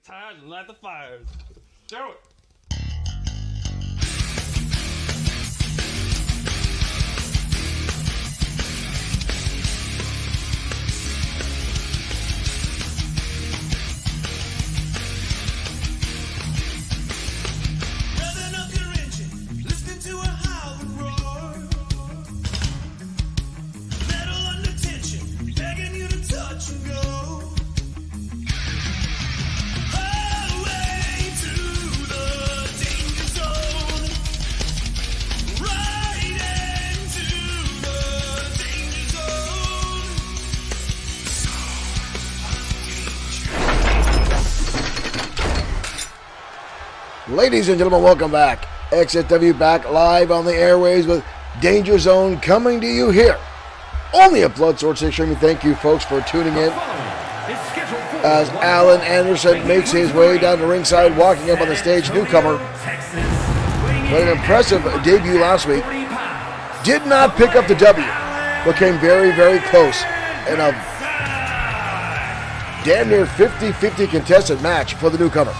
Tired and light the fires. Do it. Ladies and gentlemen, welcome back. XFW back live on the airways with Danger Zone coming to you here. Only a Bloodsport 6 streaming. Thank you, folks, for tuning in. As Alan Anderson makes his way down the ringside, walking up on the stage, newcomer. But an impressive debut last week. Did not pick up the W, but came very, very close in a damn near 50-50 contested match for the newcomer.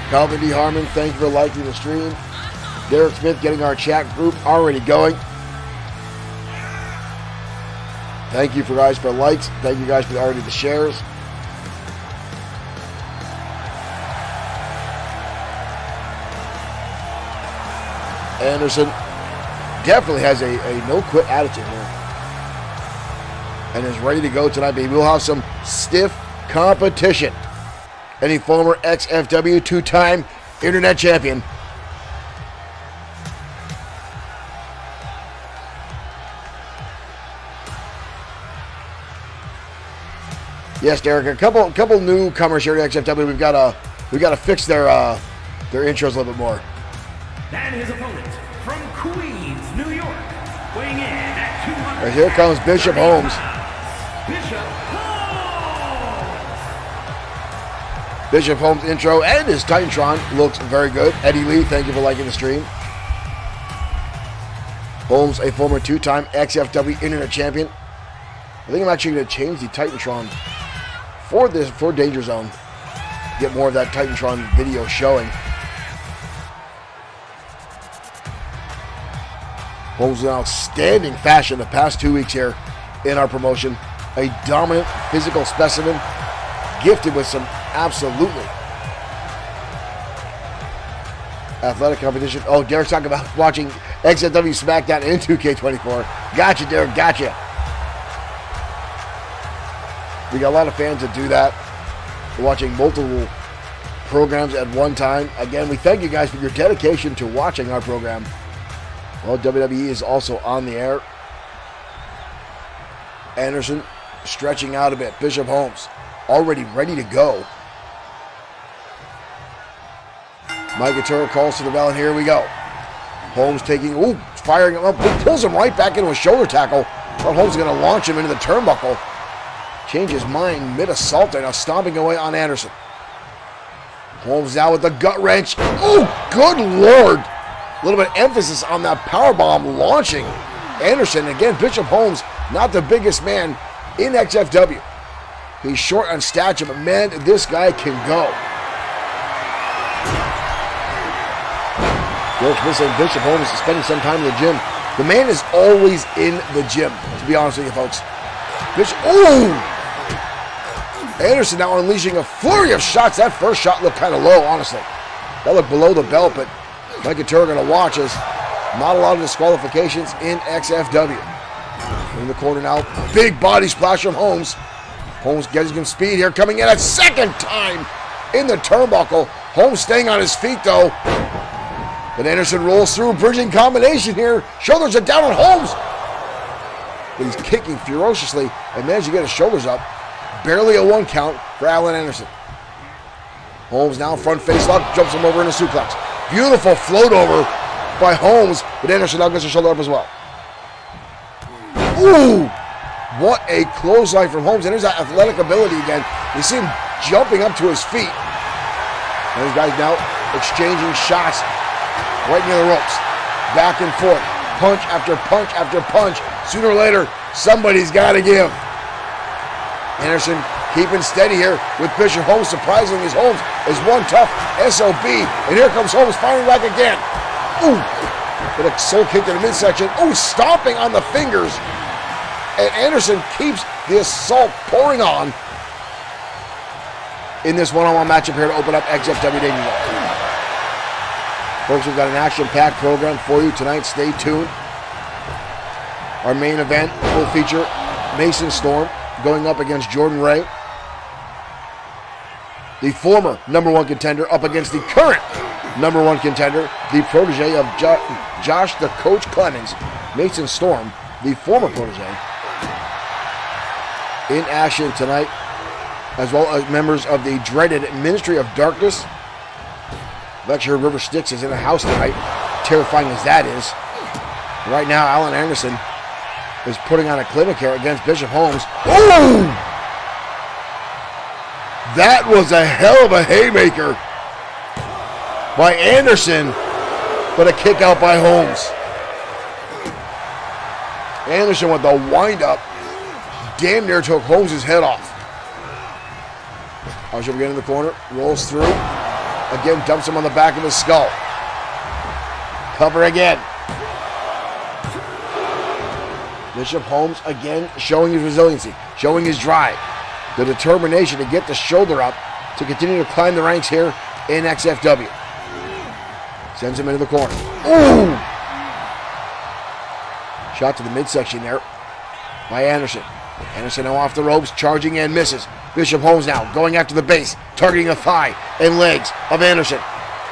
Calvin D. Harmon, thank you for liking the stream. Derek Smith getting our chat group already going. Thank you for guys for likes. Thank you guys for already the shares. Anderson definitely has a no-quit attitude here. And is ready to go tonight, baby. We'll have some stiff competition. Any former XFW two-time internet champion. Yes, Derek. A couple newcomers here at XFW. We've got to fix their intros a little bit more. And his opponent from Queens, New York, weighing in at 200. And here comes Bishop Holmes. Bishop Holmes' intro and his Titantron looks very good. Eddie Lee, thank you for liking the stream. Holmes, a former two-time XFW Internet Champion. I think I'm actually going to change the Titantron for Danger Zone. Get more of that Titantron video showing. Holmes in outstanding fashion the past 2 weeks here in our promotion. A dominant physical specimen. Gifted with some absolutely athletic competition. Oh, Derek's talking about watching XFW SmackDown in 2K24. Gotcha, Derek, gotcha. We got a lot of fans that do that. We're watching multiple programs at one time. Again, we thank you guys for your dedication to watching our program. Well, WWE is also on the air. Anderson stretching out a bit. Bishop Holmes already ready to go. Mike Guerrero calls to the bell, and here we go. Holmes firing him up, pulls him right back into a shoulder tackle. But Holmes is going to launch him into the turnbuckle. Change his mind mid-assault there, now stomping away on Anderson. Holmes now with the gut wrench. Oh, good Lord. A little bit of emphasis on that powerbomb launching Anderson. Again, Bishop Holmes, not the biggest man in XFW. He's short on stature, but man, this guy can go. George Smith saying Bishop Holmes is spending some time in the gym. The man is always in the gym, to be honest with you, folks. Anderson now unleashing a flurry of shots. That first shot looked kind of low, honestly. That looked below the belt, but Mike Guerrero going to watch us. Not a lot of disqualifications in XFW. In the corner now, big body splash from Holmes. Holmes getting some speed here, coming in a second time in the turnbuckle. Holmes staying on his feet, though. But Anderson rolls through, bridging combination here. Shoulders are down on Holmes. But he's kicking ferociously and managed to get his shoulders up. Barely a 1 count for Alan Anderson. Holmes now front face lock, jumps him over in a suplex. Beautiful float over by Holmes, but Anderson now gets his shoulder up as well. Ooh! What a clothesline from Holmes. And there's that athletic ability again. You see him jumping up to his feet. And these guys now exchanging shots right near the ropes. Back and forth. Punch after punch after punch. Sooner or later, somebody's got to give. Anderson keeping steady here with Bishop Holmes. Surprisingly, as Holmes is one tough SOB. And here comes Holmes firing back again. Ooh, with a soul kick to the midsection. Ooh, stomping on the fingers. And Anderson keeps the assault pouring on in this one-on-one matchup here to open up XFW Danger Zone. Folks, we've got an action-packed program for you tonight. Stay tuned. Our main event will feature Mason Storm going up against Jordan Ray, the former #1 contender, up against the current #1 contender, the protege of Josh the Coach Clemens. Mason Storm, the former protege, in action tonight, as well as members of the dreaded Ministry of Darkness. I've actually heard River Styx is in the house tonight, terrifying as that is. Right now, Alan Anderson is putting on a clinic here against Bishop Holmes. Ooh! That was a hell of a haymaker by Anderson, but a kick out by Holmes. Anderson with the wind-up damn near took Holmes' head off. Archer again in the corner, rolls through. Again, dumps him on the back of his skull. Cover again. Bishop Holmes again showing his resiliency, showing his drive, the determination to get the shoulder up to continue to climb the ranks here in XFW. Sends him into the corner. Ooh! Shot to the midsection there by Anderson. Anderson now off the ropes, charging and misses. Bishop Holmes now going after the base, targeting the thigh and legs of Anderson.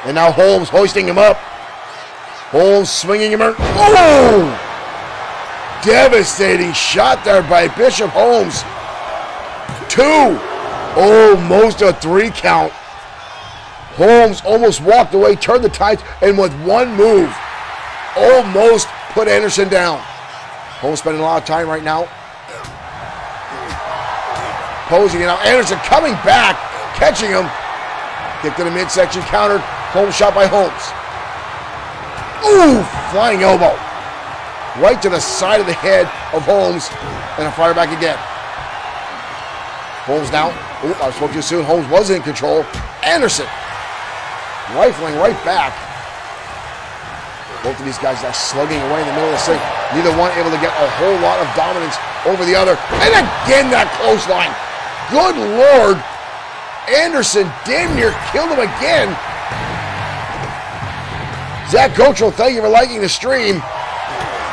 And now Holmes hoisting him up. Holmes swinging him around. Oh! Devastating shot there by Bishop Holmes. 2. Almost a 3 count. Holmes almost walked away, turned the tides, and with one move, almost put Anderson down. Holmes spending a lot of time right now posing it out. Anderson coming back, catching him. Kick to the midsection, countered. Holmes shot by Holmes. Ooh, flying elbow. Right to the side of the head of Holmes. And a fire back again. Holmes now. Ooh, I spoke too soon. Holmes was in control. Anderson rifling right back. Both of these guys are slugging away in the middle of the ring. Neither one able to get a whole lot of dominance over the other. And again, that clothesline. Good Lord. Anderson damn near killed him again. Zach Gochel, thank you for liking the stream.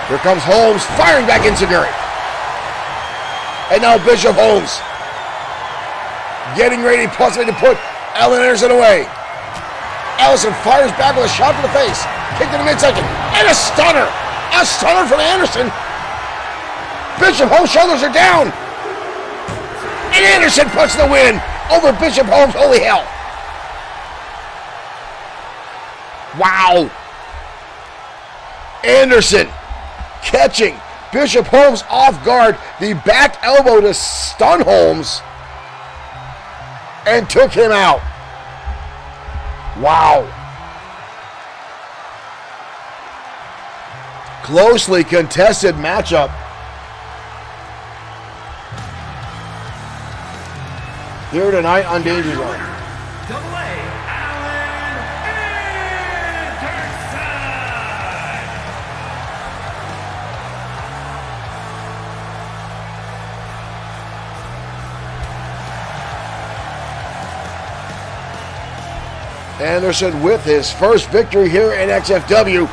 Here comes Holmes, firing back into Gary. And now Bishop Holmes getting ready, possibly to put Alan Anderson away. Allison fires back with a shot to the face. Kick to the midsection. And a stunner. A stunner from Anderson. Bishop Holmes' shoulders are down. And Anderson puts the win over Bishop Holmes. Holy hell. Wow. Anderson catching Bishop Holmes off guard. The back elbow to stun Holmes. And took him out. Wow. Closely contested matchup. Here tonight on Danger Zone. Anderson with his first victory here in XFW,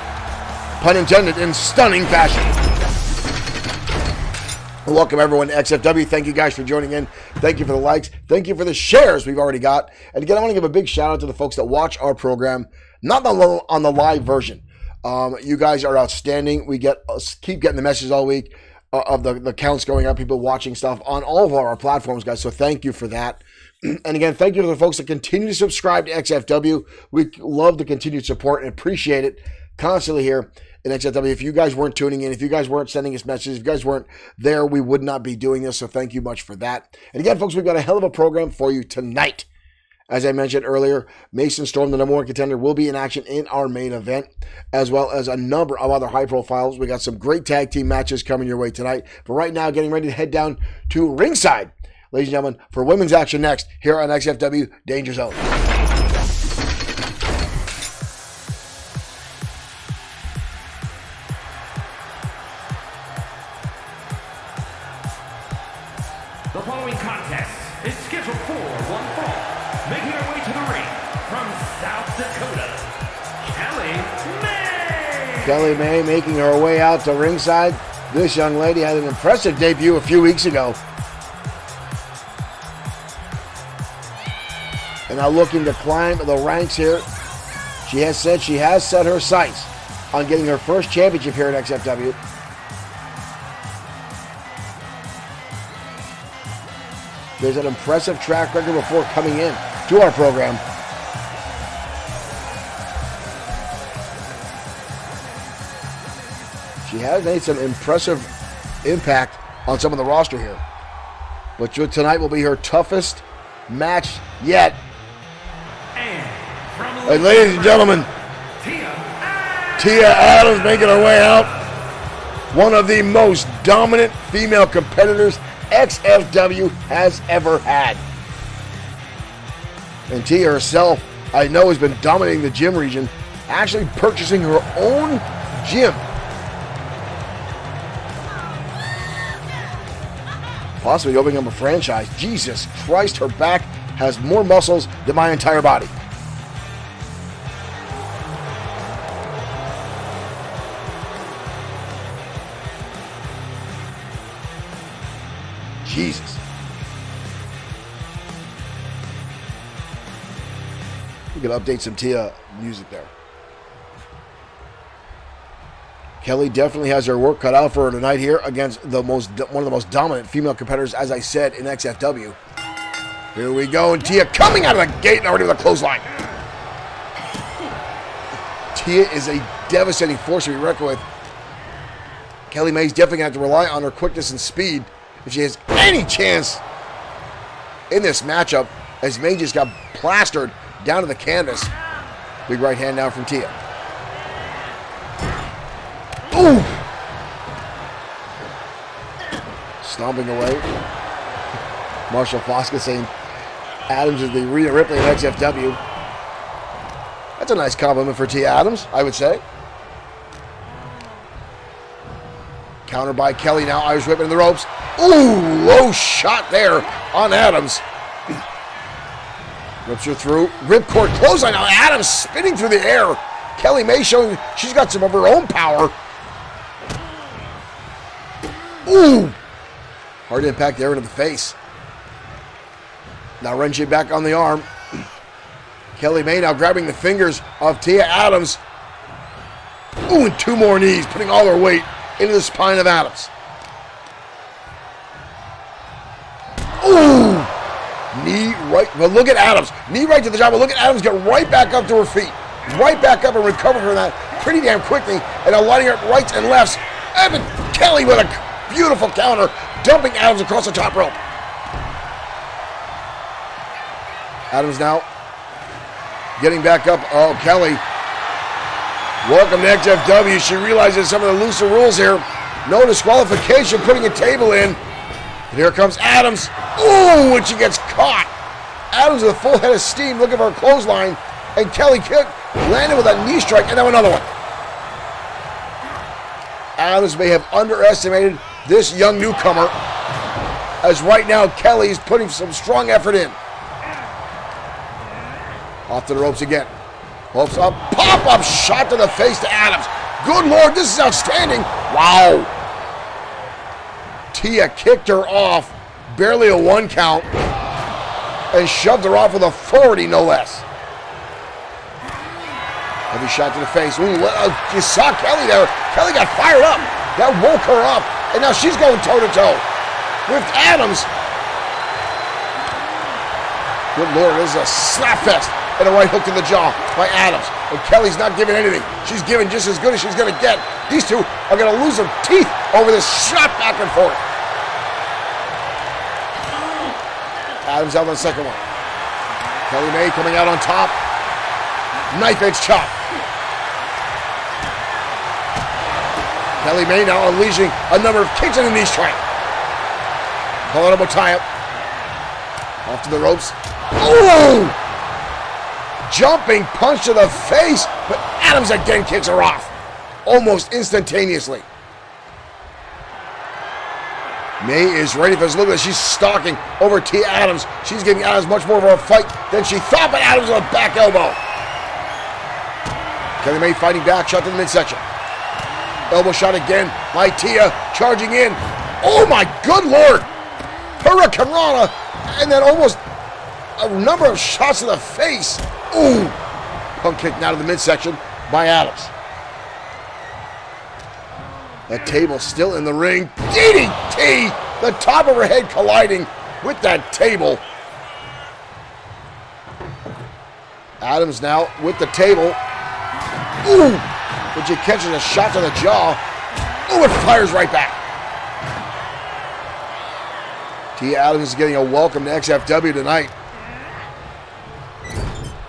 pun intended, in stunning fashion. Welcome everyone to XFW. Thank you guys for joining in. Thank you for the likes. Thank you for the shares we've already got. And again, I want to give a big shout out to the folks that watch our program, not on the live version. You guys are outstanding. We keep getting the messages all week of the counts going up, people watching stuff on all of our platforms, guys. So thank you for that. And again, thank you to the folks that continue to subscribe to XFW. We love the continued support and appreciate it constantly here in XFW. If you guys weren't tuning in, if you guys weren't sending us messages, if you guys weren't there, we would not be doing this. So thank you much for that. And again, folks, we've got a hell of a program for you tonight. As I mentioned earlier, Mason Storm, the #1 contender, will be in action in our main event, as well as a number of other high profiles. We got some great tag team matches coming your way tonight. But right now, getting ready to head down to ringside ladies and gentlemen, for women's action next here on XFW Danger Zone. The following contest is scheduled for one fall. Making her way to the ring from South Dakota, Kelly May. Kelly May making her way out to ringside. This young lady had an impressive debut a few weeks ago. And now looking to climb the ranks here. She has said she has set her sights on getting her first championship here at XFW. There's an impressive track record before coming in to our program. She has made some impressive impact on some of the roster here. But tonight will be her toughest match yet. And ladies and gentlemen, Tia Adams making her way out. One of the most dominant female competitors XFW has ever had. And Tia herself, I know, has been dominating the gym region, actually purchasing her own gym. Possibly opening up a franchise. Jesus Christ, her back has more muscles than my entire body. Jesus. We can update some Tia music there. Kelly definitely has her work cut out for her tonight here against one of the most dominant female competitors, as I said, in XFW. Here we go, and Tia coming out of the gate already with a clothesline. Tia is a devastating force to be reckoned with. Kelly May's definitely going to have to rely on her quickness and speed if she has any chance in this matchup, as May just got plastered down to the canvas. Big right hand now from Tia. Ooh! Stomping away. Marshall Foskett saying Adams is the Rhea Ripley of XFW. That's a nice compliment for Tia Adams, I would say. Countered by Kelly now, Irish whip in the ropes. Ooh, low shot there on Adams. Rips her through. Ripcord clothesline now. Adams spinning through the air. Kelly May showing she's got some of her own power. Ooh. Hard impact there into the face. Now wrenching back on the arm. Kelly May now grabbing the fingers of Tia Adams. Ooh, and two more knees, putting all her weight into the spine of Adams. Ooh! Knee right, but look at Adams. Knee right to the jaw, but look at Adams get right back up to her feet. Right back up and recover from that pretty damn quickly. And now lining up rights and lefts. Evan Kelly with a beautiful counter, dumping Adams across the top rope. Adams now getting back up. Oh, Kelly. Welcome to XFW. She realizes some of the looser rules here. No disqualification, putting a table in. And here comes Adams. Ooh, and she gets caught. Adams with a full head of steam looking for a clothesline. And Kelly landed with a knee strike and now another one. Adams may have underestimated this young newcomer, as right now Kelly's putting some strong effort in. Off to the ropes again. Hopes up, pop-up shot to the face to Adams. Good Lord, this is outstanding. Wow. Tia kicked her off, barely a 1 count, and shoved her off with a 40, no less. Heavy shot to the face. Ooh, you saw Kelly there. Kelly got fired up. That woke her up, and now she's going toe-to-toe with Adams. Good Lord, this is a slap fest. And a right hook to the jaw by Adams. And Kelly's not giving anything. She's giving just as good as she's going to get. These two are going to lose their teeth over this shot back and forth. Adams out on the second one. Kelly May coming out on top. Knife edge chop. Kelly May now unleashing a number of kicks in the knee strike. Colorado tie-up. Off to the ropes. Ooh! Jumping punch to the face, but Adams again kicks her off. Almost instantaneously. May is ready for this. Look at this. She's stalking over Tia Adams. She's giving Adams much more of a fight than she thought, but Adams with a back elbow. Kelly May fighting back, shot to the midsection. Elbow shot again by Tia, charging in. Oh my good Lord! Hurricane Rana, and then almost a number of shots to the face. Ooh! Punk kicked out of the midsection by Adams. That table still in the ring. DDT! The top of her head colliding with that table. Adams now with the table. Ooh! But she catches a shot to the jaw. Ooh, it fires right back. Tia Adams is getting a welcome to XFW tonight.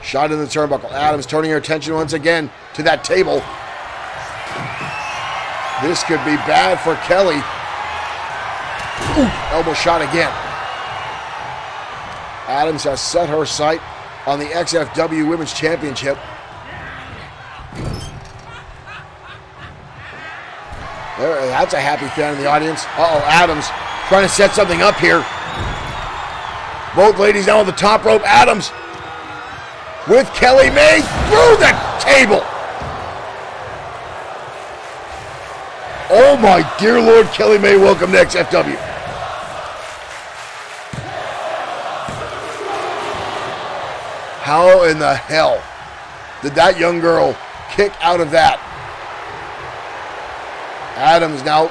Shot in the turnbuckle. Adams turning her attention once again to that table. This could be bad for Kelly. Ooh, elbow shot again. Adams has set her sight on the XFW Women's Championship. That's a happy fan in the audience. Uh-oh, Adams trying to set something up here. Both ladies now on the top rope. Adams with Kelly May through the table. Oh my dear Lord, Kelly May, welcome to XFW. How in the hell did that young girl kick out of that? Adams now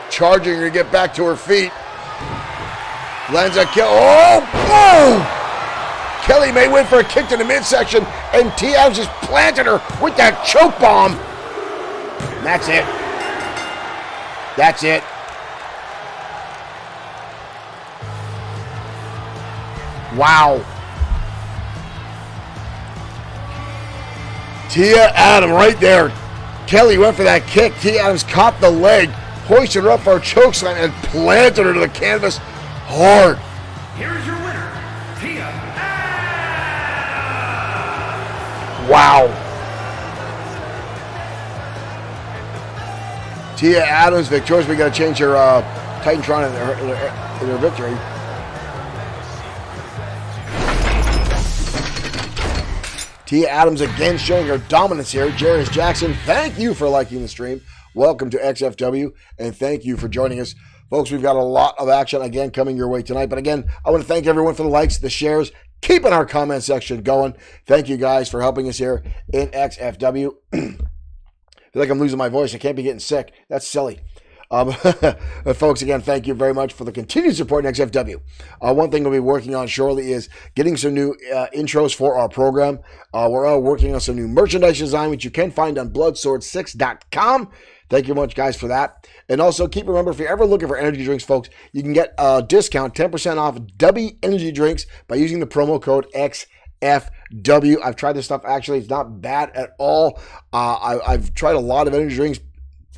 charging her to get back to her feet. Lands a kill. Oh! Oh! Kelly May went for a kick to the midsection, and Tia Adams just planted her with that choke bomb. And that's it. That's it. Wow. Tia Adams right there. Kelly went for that kick. Tia Adams caught the leg, hoisted her up for a chokeslam, and planted her to the canvas hard. Here's your winner, Tia Adams. Wow. Tia Adams victorious. We got to change her Titantron in her victory. Tia Adams again showing her dominance here. Jarius Jackson, thank you for liking the stream. Welcome to XFW, and thank you for joining us. Folks, we've got a lot of action again coming your way tonight. But again, I want to thank everyone for the likes, the shares, keeping our comment section going. Thank you guys for helping us here in XFW. I feel like I'm losing my voice. I can't be getting sick. That's silly. Folks, again, thank you very much for the continued support in XFW. One thing we'll be working on shortly is getting some new intros for our program. We're all working on some new merchandise design, which you can find on bloodsword6.com. Thank you much, guys, for that. And also, remember, if you're ever looking for energy drinks, folks, you can get a discount, 10% off W Energy Drinks by using the promo code XFW. I've tried this stuff. Actually, it's not bad at all. I've tried a lot of energy drinks,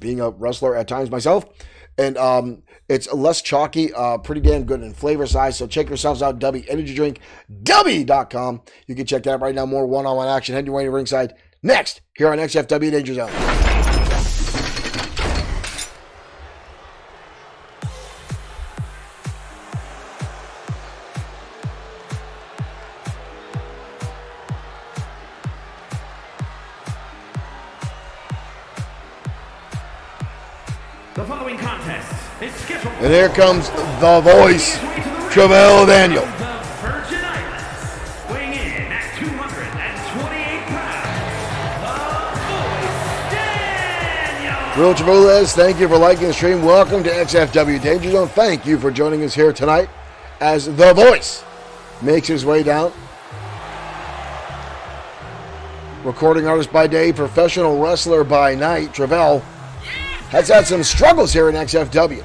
being a wrestler at times myself, and it's less chalky, pretty damn good in flavor size. So check yourselves out, W Energy Drink, W.com. You can check that out right now. More one-on-one action. Head your way to ringside next here on XFW Danger Zone. The following contest is scheduled. And here comes the voice, Travell Daniel. The Virgin Islands, weighing in at 228 pounds, the voice, Daniel. Will Travellez, thank you for liking the stream. Welcome to XFW Danger Zone. Thank you for joining us here tonight as the voice makes his way down. Recording artist by day, professional wrestler by night, Travell has had some struggles here in XFW.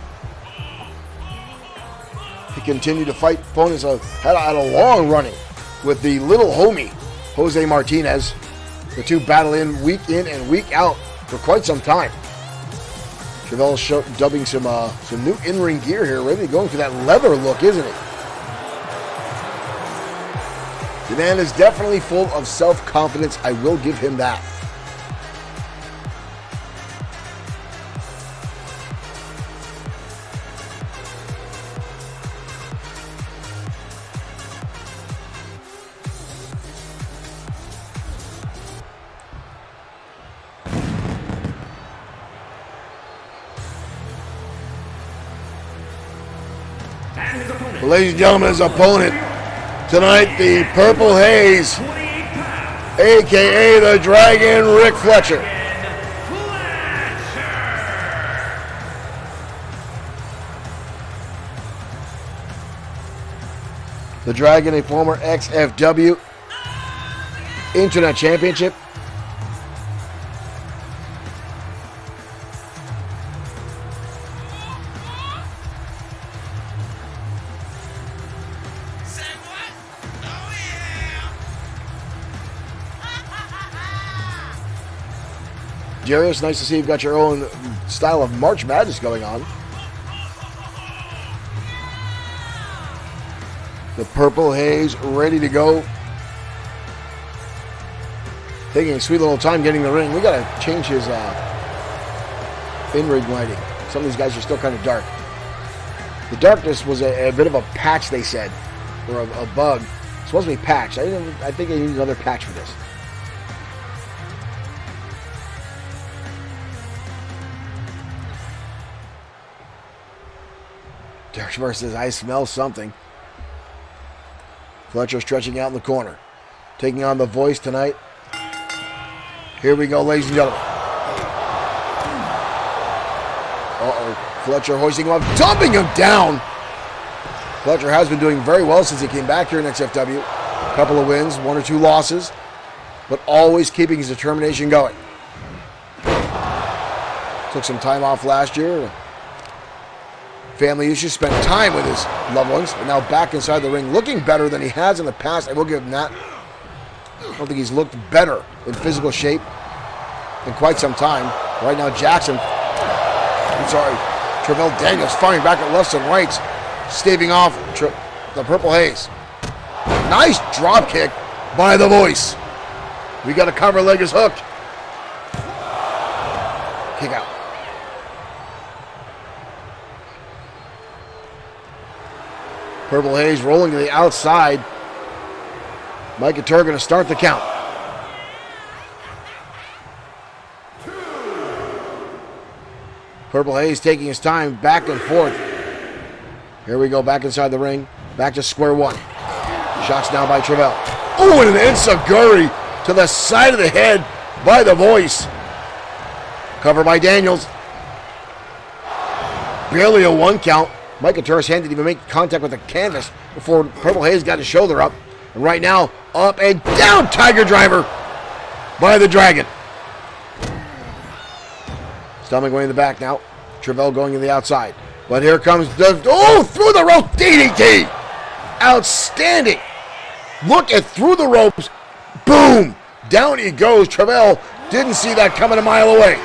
He continued to fight opponents, had a long running with the little homie, Jose Martinez. The two battle in and week out for quite some time. Travell's dubbing some new in-ring gear here, really going for that leather look, isn't he? The man is definitely full of self-confidence. I will give him that. Ladies and gentlemen, his opponent tonight, the Purple Haze, a.k.a. the Dragon, Rick Fletcher. The Dragon, a former XFW Internet Championship. Jerry, it's nice to see you've got your own style of March Madness going on. The Purple Haze ready to go. Taking a sweet little time getting the ring. We got to change his in-ring lighting. Some of these guys are still kind of dark. The darkness was a bit of a patch, they said, or a bug. It's supposed to be patched. I think they need another patch for this. Derek says, I smell something. Fletcher stretching out in the corner. Taking on the Voice tonight. Here we go, ladies and gentlemen. Uh-oh. Fletcher hoisting him up, dumping him down. Fletcher has been doing very well since he came back here in XFW. A couple of wins, 1 or 2 losses, but always keeping his determination going. Took some time off last year. Family issues, spent time with his loved ones, and now back inside the ring, looking better than he has in the past. I will give him that. I don't think he's looked better in physical shape in quite some time. Right now, Travell Daniels firing back at lefts and rights, staving off the Purple Haze. Nice drop kick by the Voice. We got a cover, leg is hooked. Kick out. Purple Haze rolling to the outside. Mike Couture going to start the count. Purple Haze taking his time back and forth. Here we go, back inside the ring. Back to square one. Shots now by Travell. Oh, and an enziguri to the side of the head by the Voice. Cover by Daniels. Barely a 1 count. Mike Couture's hand didn't even make contact with the canvas before Purple Haze got his shoulder up. And right now, up and down, Tiger Driver by the Dragon. Stomach going in the back now. Travell going to the outside. But here comes through the rope, DDT. Outstanding. Look at through the ropes. Boom. Down he goes. Travell didn't see that coming a mile away.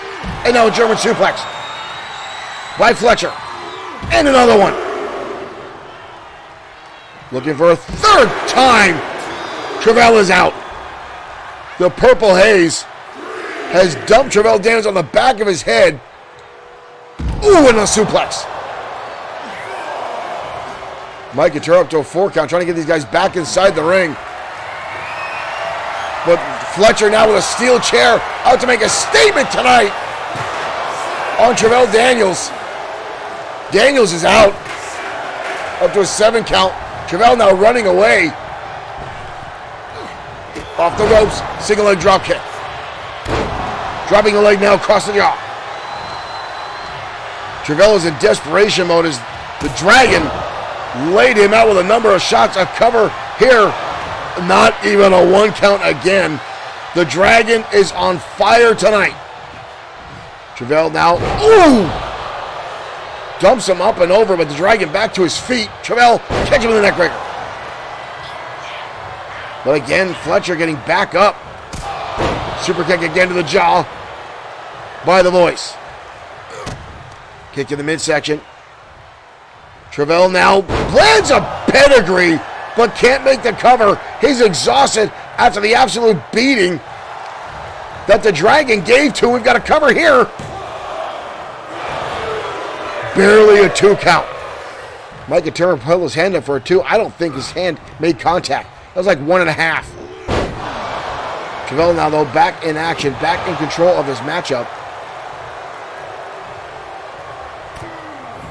And now a German suplex by Fletcher. And another one. Looking for a 3rd time. Travell is out. The Purple Haze has dumped Travell Daniels on the back of his head. Ooh, and a suplex. Mike Couture up to a 4 count, trying to get these guys back inside the ring. But Fletcher now with a steel chair, out to make a statement tonight on Travell Daniels. Daniels is out. Up to a 7 count. Travell now running away. Off the ropes. Single leg drop kick. Dropping the leg now across the jaw. Travell is in desperation mode as the Dragon laid him out with a number of shots. A cover here. Not even a 1 count again. The Dragon is on fire tonight. Travell now. Ooh! Dumps him up and over, but the Dragon back to his feet. Travell catch him in the neck breaker. But again, Fletcher getting back up. Super kick again to the jaw by the Voice. Kick to the midsection. Travell now lands a pedigree but can't make the cover. He's exhausted after the absolute beating that the Dragon gave to him. We've got a cover here. Barely a 2 count. Mike Turner pulled his hand up for a 2. I don't think his hand made contact. That was like 1.5. Travell now, though, back in action, back in control of this matchup.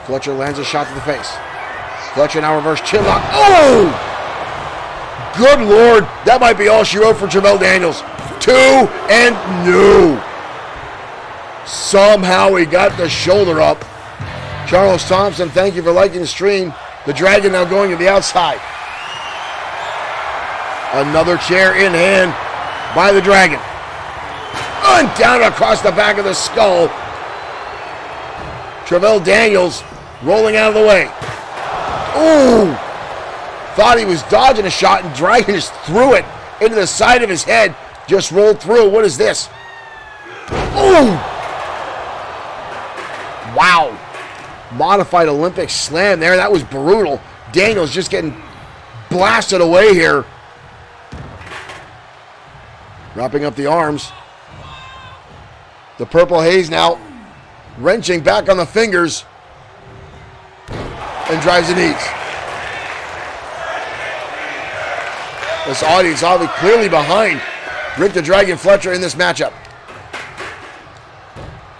Fletcher lands a shot to the face. Fletcher now reverse chin lock. Oh! Good Lord. That might be all she wrote for Travell Daniels. 2 and no. Somehow he got the shoulder up. Charles Thompson, thank you for liking the stream. The Dragon now going to the outside. Another chair in hand by the Dragon. And down across the back of the skull. Travell Daniels rolling out of the way. Ooh! Thought he was dodging a shot, and Dragon just threw it into the side of his head. Just rolled through. What is this? Ooh! Wow. Modified Olympic slam there. That was brutal. Daniels just getting blasted away here. Wrapping up the arms. The Purple Haze now wrenching back on the fingers and drives the knees. This audience obviously clearly behind Rick the Dragon Fletcher in this matchup.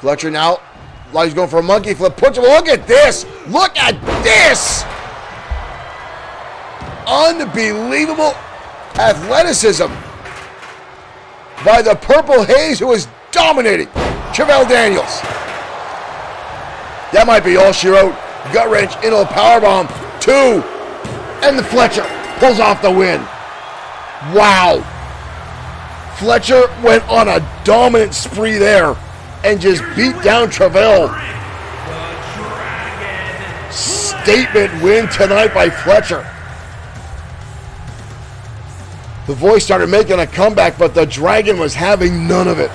Fletcher now, while he's going for a monkey flip, puts him. Look at this! Look at this! Unbelievable athleticism by the Purple Haze, who is dominating Travell Daniels. That might be all she wrote. Gut wrench into a powerbomb. 2. And the Fletcher pulls off the win. Wow. Fletcher went on a dominant spree there and just beat down Travell. Statement win tonight by Fletcher. The Voice started making a comeback, but the Dragon was having none of it.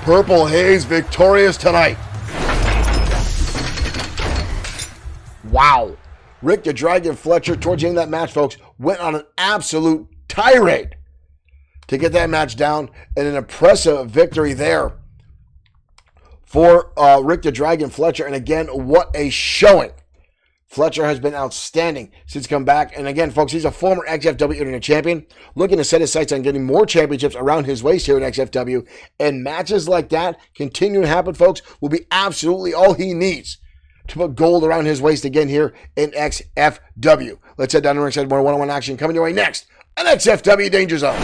Purple Haze victorious tonight. Wow. Rick the Dragon Fletcher, towards the end of that match, folks, went on an absolute tirade to get that match down, and an impressive victory there for Rick the Dragon Fletcher. And again, what a showing. Fletcher has been outstanding since come back. And again, folks, he's a former XFW Internet Champion, looking to set his sights on getting more championships around his waist here in XFW. And matches like that continue to happen, folks, will be absolutely all he needs to put gold around his waist again here in XFW. Let's head down to ringside. More one-on-one action coming your way next on XFW Danger Zone.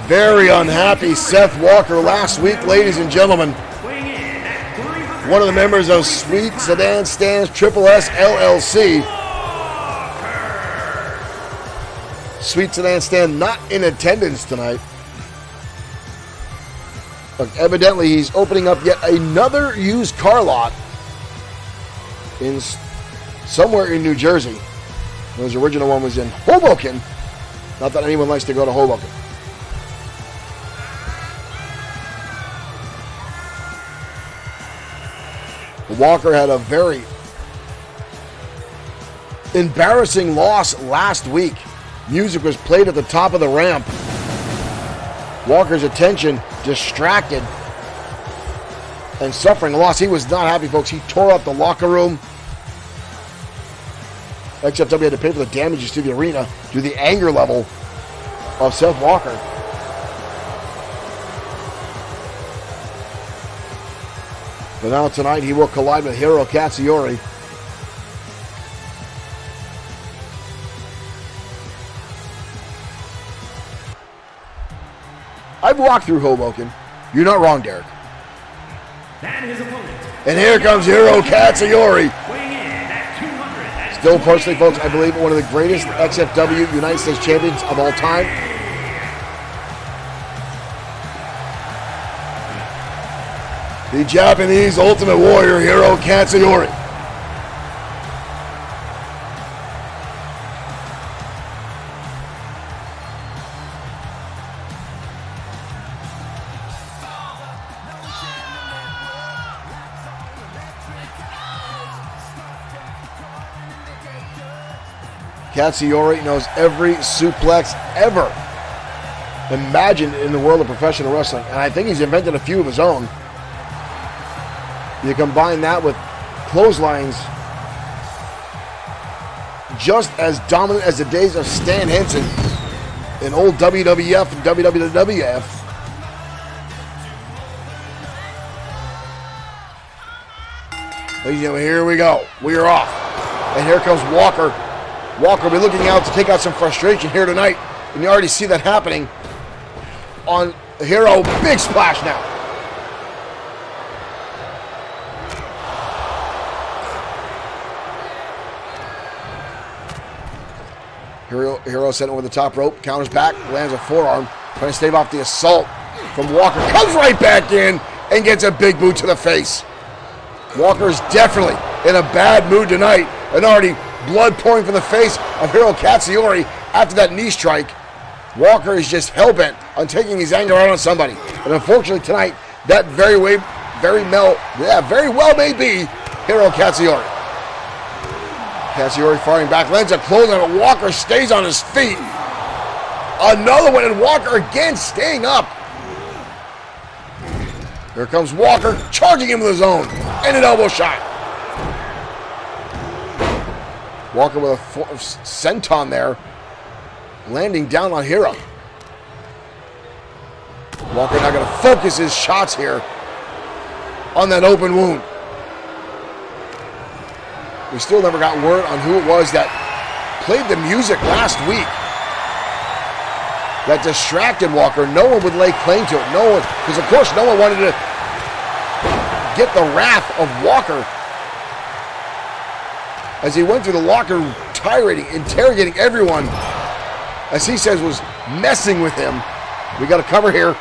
Very unhappy Seth Walker last week, ladies and gentlemen. One of the members of Sweet Sedan Stands Triple S LLC. Sweet Sedan Stand not in attendance tonight. But evidently he's opening up yet another used car lot in somewhere in New Jersey. His original one was in Hoboken. Not that anyone likes to go to Hoboken. Walker had a very embarrassing loss last week. Music was played at the top of the ramp. Walker's attention distracted and suffering a loss. He was not happy, folks. He tore up the locker room. XFW had to pay for the damages to the arena due to the anger level of Seth Walker. But now tonight he will collide with Hiro Katsuyori. I've walked through Hoboken. You're not wrong, Derek. And here comes Hiro Katsuyori. Still, personally, folks, I believe one of the greatest XFW United States champions of all time. The Japanese Ultimate Warrior, Hiro Katsuyori. Katsuyori knows every suplex ever imagined in the world of professional wrestling, and I think he's invented a few of his own. You combine that with clotheslines just as dominant as the days of Stan Henson in old WWF and WWF. Ladies and gentlemen, here we go. We are off. And here comes Walker. Walker will be looking out to take out some frustration here tonight. And you already see that happening on Hero. Big splash now. Hero sent over the top rope, counters back, lands a forearm, trying to stave off the assault from Walker. Comes right back in and gets a big boot to the face. Walker's definitely in a bad mood tonight, and already blood pouring from the face of Hiro Katsuyori after that knee strike. Walker is just hell-bent on taking his anger out on somebody. And unfortunately tonight, that very well may be Hiro Katsuyori. Katsuyori firing back, lands a clothesline, but Walker stays on his feet. Another one, and Walker again staying up. Here comes Walker, charging him with his own, and an elbow shot. Walker with a senton there, landing down on Hero. Walker now going to focus his shots here on that open wound. We still never got word on who it was that played the music last week that distracted Walker. No one would lay claim to it. No one, because of course no one wanted to get the wrath of Walker as he went through the locker room, interrogating everyone, as he says was messing with him. We got a cover here,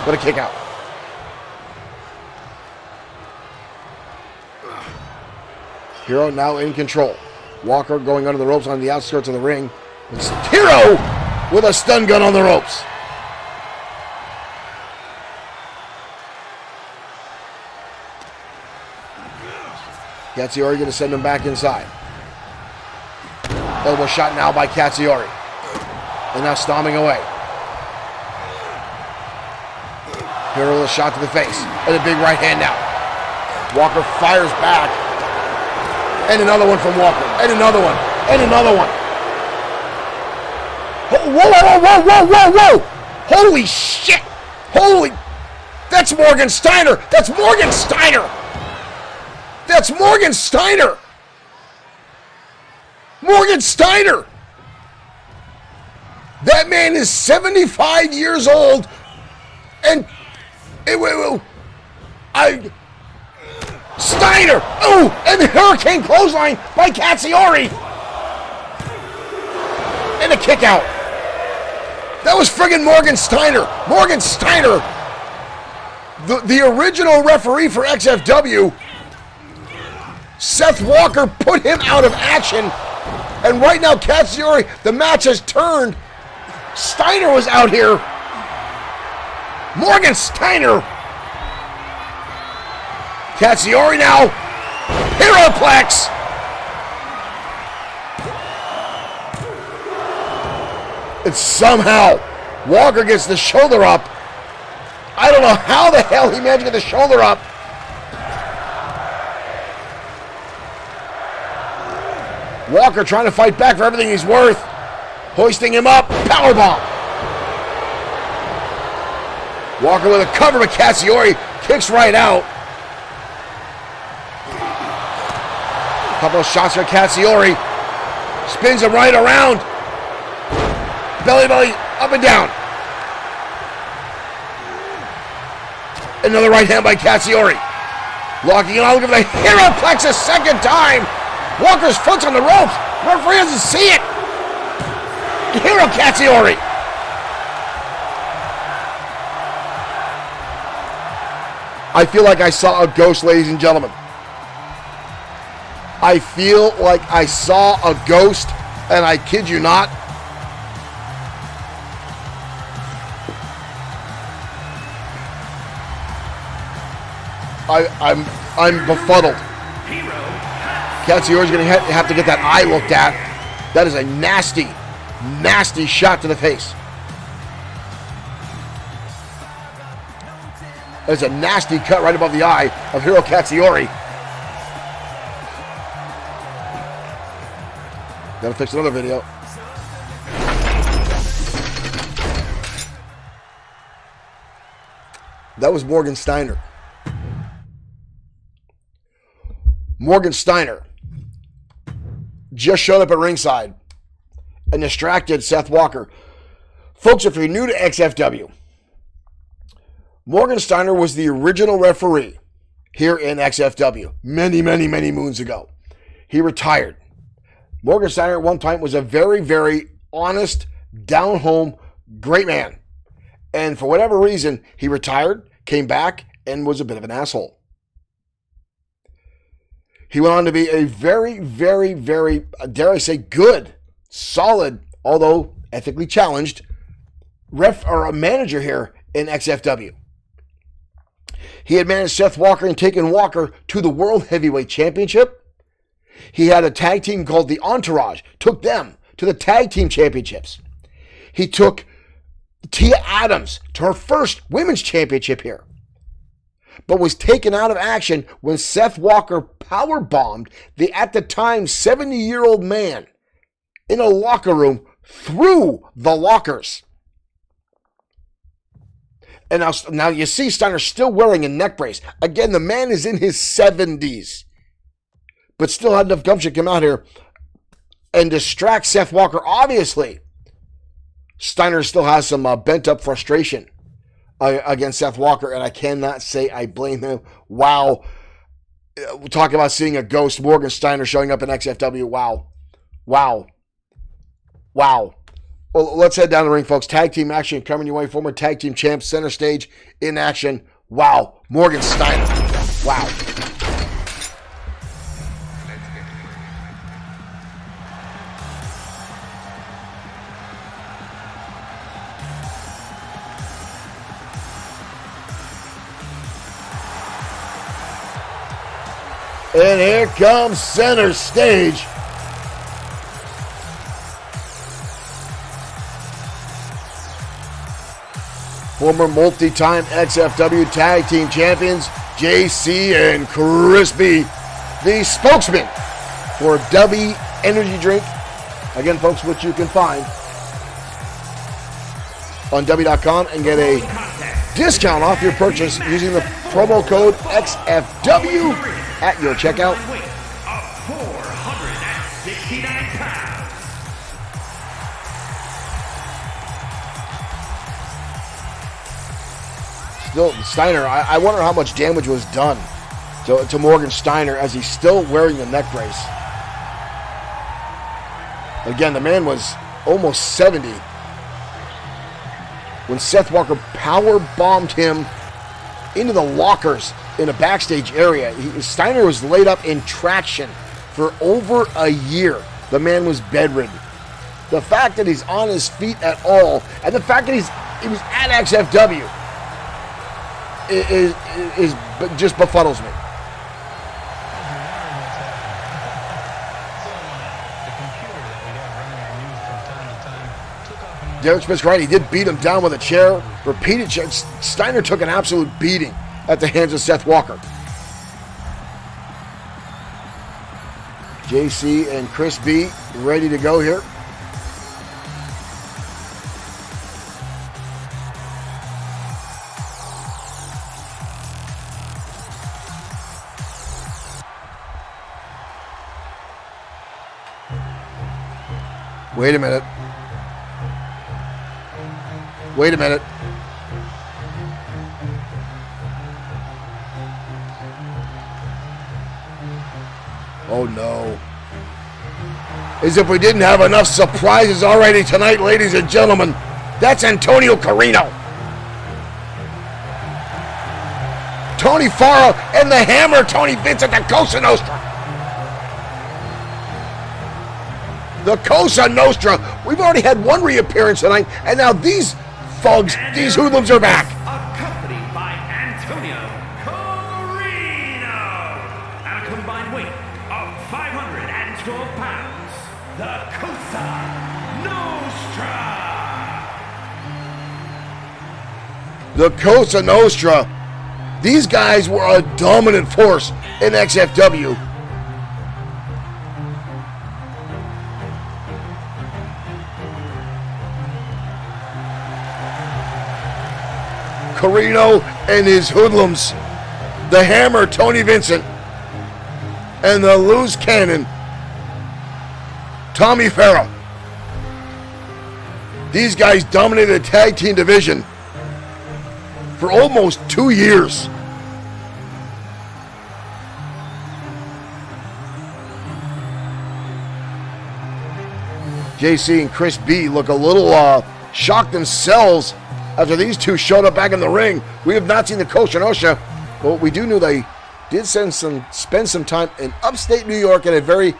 but a kick out. Hero now in control. Walker going under the ropes on the outskirts of the ring. It's Hero with a stun gun on the ropes. Katsuyori going to send him back inside. Elbow shot now by Katsuyori. And now stomping away. Hero with a shot to the face. And a big right hand now. Walker fires back. And another one from Walker. And another one. And another one. Whoa. Holy shit. That's Morgan Steiner. That's Morgan Steiner. Morgan Steiner. That man is 75 years old. And Steiner! Oh! And the Hurricane clothesline by Katsuyori! And a kick out. That was friggin' Morgan Steiner. Morgan Steiner, the original referee for XFW. Seth Walker put him out of action. And right now, Katsuyori, the match has turned. Steiner was out here. Morgan Steiner. Katsuyori now, Heraplex. And somehow, Walker gets the shoulder up. I don't know how the hell he managed to get the shoulder up. Walker trying to fight back for everything he's worth. Hoisting him up, powerbomb. Walker with a cover, but Katsuyori kicks right out. Couple of shots for Katsuyori. Spins him right around. Belly, up and down. Another right hand by Katsuyori. Locking it on, looking for the Heraplex a second time. Walker's foot's on the ropes. Referee doesn't see it. Hiro Katsuyori. I feel like I saw a ghost, ladies and gentlemen. I feel like I saw a ghost, and I kid you not. I'm befuddled. Katsuyori's going to have to get that eye looked at. That is a nasty, nasty shot to the face. There's a nasty cut right above the eye of Hiro Katsuyori. Gotta fix another video. That was Morgan Steiner. Morgan Steiner just showed up at ringside and distracted Seth Walker. Folks, if you're new to XFW, Morgan Steiner was the original referee here in XFW many, many, many moons ago. He retired. Morgan Steiner at one time was a very, very honest, down-home, great man. And for whatever reason, he retired, came back, and was a bit of an asshole. He went on to be a very, very, very, dare I say, good, solid, although ethically challenged, a manager here in XFW. He had managed Seth Walker and taken Walker to the World Heavyweight Championship. He had a tag team called the Entourage, took them to the Tag Team Championships. He took Tia Adams to her first Women's Championship here, but was taken out of action when Seth Walker powerbombed the, at the time, 70-year-old man in a locker room through the lockers. And now you see Steiner still wearing a neck brace. Again, the man is in his 70s, but still had enough gumption to come out here and distract Seth Walker. Obviously, Steiner still has some bent-up frustration against Seth Walker, and I cannot say I blame him. Wow. Talk about seeing a ghost. Morgan Steiner showing up in XFW. Wow. Wow. Wow. Well, let's head down the ring, folks. Tag team action coming your way. Former tag team champs, center stage in action. Wow. Morgan Steiner. Wow. And here comes center stage. Former multi-time XFW Tag Team Champions, JC and Chris B, the spokesman for W Energy Drink. Again, folks, which you can find on W.com and get a discount off your purchase using the promo code XFW at your checkout. 469 pounds. Still, Steiner, I wonder how much damage was done to Morgan Steiner as he's still wearing the neck brace. Again, the man was almost 70 when Seth Walker power bombed him into the lockers in a backstage area. Steiner was laid up in traction for over a year. The man was bedridden. The fact that he's on his feet at all, and the fact that he was at XFW, is just befuddles me. Derek Smith's right. He did beat him down with a chair. Repeated chairs. Steiner took an absolute beating at the hands of Seth Walker. JC and Chris B ready to go here. Wait a minute. Wait a minute. Oh no. As if we didn't have enough surprises already tonight, ladies and gentlemen. That's Antonio Carino. Tony Farah and the Hammer, Tony Vince at the Cosa Nostra. The Cosa Nostra. We've already had one reappearance tonight, and now these thugs, these hoodlums are back. Accompanied by Antonio Carino at a combined weight of 500. the Cosa Nostra. The Cosa Nostra. These guys were a dominant force in XFW. Corino and his hoodlums, the Hammer, Tony Vincent, and the Loose Cannon, Tommy Farrah. These guys dominated the tag team division for almost 2 years. JC and Chris B look a little shocked themselves after these two showed up back in the ring. We have not seen the Cosa Nostra, but we do know they did spend some time in upstate New York at a very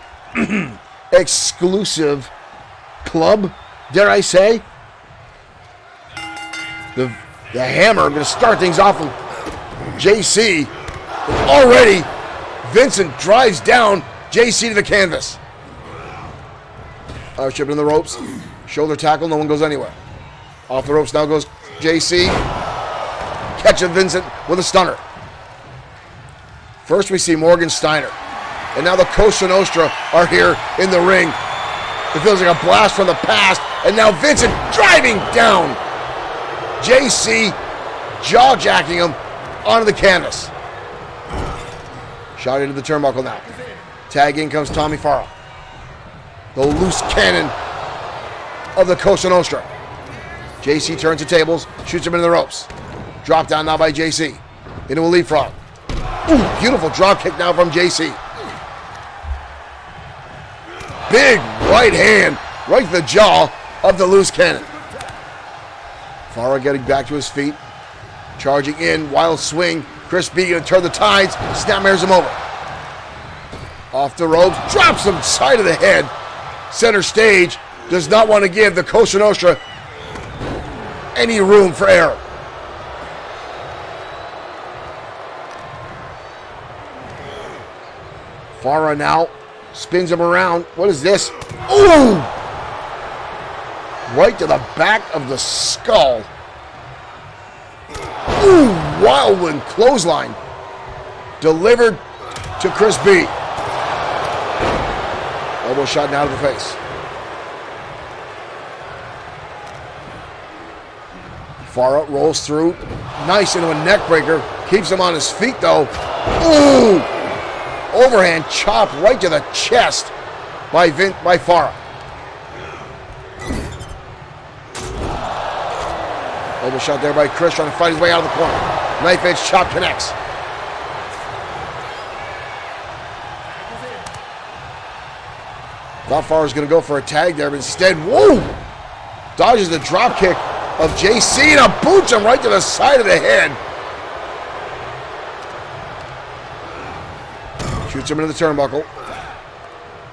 exclusive club, dare I say. The Hammer going to start things off with JC. Already, Vincent drives down JC to the canvas. Shipping in the ropes. Shoulder tackle, no one goes anywhere. Off the ropes now goes JC. Catching Vincent with a stunner. First we see Morgan Steiner. And now the Cosa Nostra are here in the ring. It feels like a blast from the past. And now Vincent driving down JC, jaw-jacking him onto the canvas. Shot into the turnbuckle now. Tag in comes Tommy Farrah. The Loose Cannon of the Cosa Nostra. JC turns the tables, shoots him into the ropes. Drop down now by JC. Into a leapfrog. Ooh, beautiful drop kick now from JC. Big right hand right to the jaw of the Loose Cannon. Farrah getting back to his feet. Charging in, wild swing. Chris B going to turn the tides. Snapmares him over. Off the ropes, drops him side of the head. Center stage, does not want to give the Cosa Nostra any room for error. Farrah now spins him around. What is this? Ooh! Right to the back of the skull. Ooh, whirlwind clothesline. Delivered to Chris B. Elbow shot now to the face. Farrah rolls through. Nice into a neck breaker. Keeps him on his feet though. Ooh! Overhand chop right to the chest by Farrah. Elbow shot there by Chris, trying to fight his way out of the corner. Knife edge chop connects. Thought Farrah was going to go for a tag there, but instead, whoa! Dodges the drop kick of JC and a boots him right to the side of the head. Shoots him into the turnbuckle.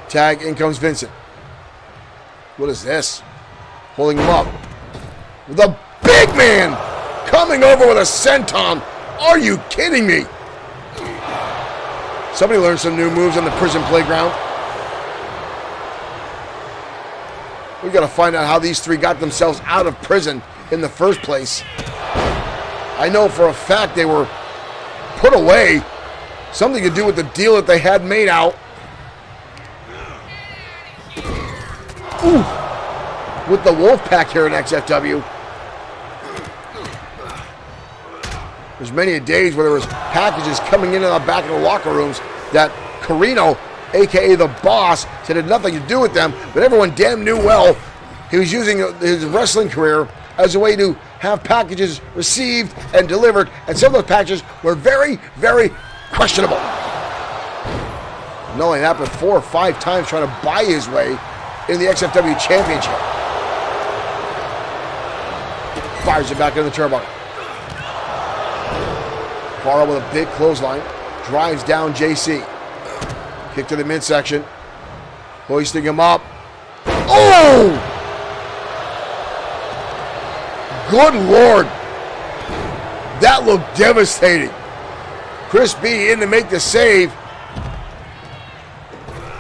Tag, in comes Vincent. What is this? Holding him up. The big man coming over with a senton. Are you kidding me? Somebody learned some new moves on the prison playground. We've got to find out how these three got themselves out of prison in the first place. I know for a fact they were put away. Something to do with the deal that they had made out. Ooh. With the Wolfpack here in XFW. There's many days where there was packages coming in and out back in the locker rooms that Corino, a.k.a. the boss, said had nothing to do with them, but everyone damn knew well he was using his wrestling career as a way to have packages received and delivered, and some of those packages were very, very questionable. Not only that, but 4 or 5 times trying to buy his way in the XFW Championship. Fires it back into the turnbuckle. Farrah with a big clothesline, drives down JC. Kick to the midsection. Hoisting him up. Oh! Good Lord. That looked devastating. Chris B in to make the save.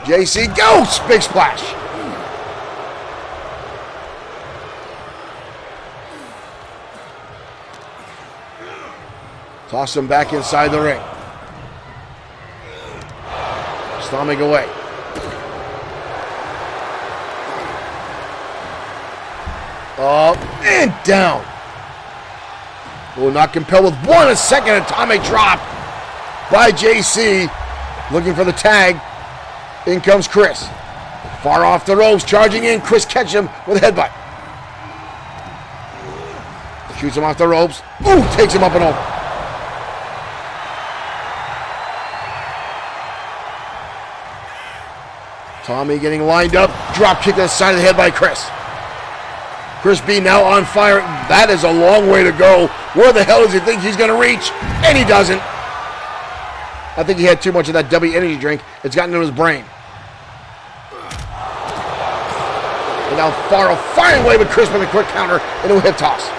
JC goes. Big splash. Toss him back inside the ring. Stomping away. Up and down. Will not compel with 1 second. Atomic drop by JC. Looking for the tag. In comes Chris. Far off the ropes, charging in. Chris catches him with a headbutt. Shoots him off the ropes. Ooh, takes him up and over. Tommy getting lined up. Drop kick to the side of the head by Chris. Chris B now on fire. That is a long way to go. Where the hell does he think he's going to reach? And he doesn't. I think he had too much of that W energy drink. It's gotten into his brain. And now Faro firing away with Chris with a quick counter into a hip toss.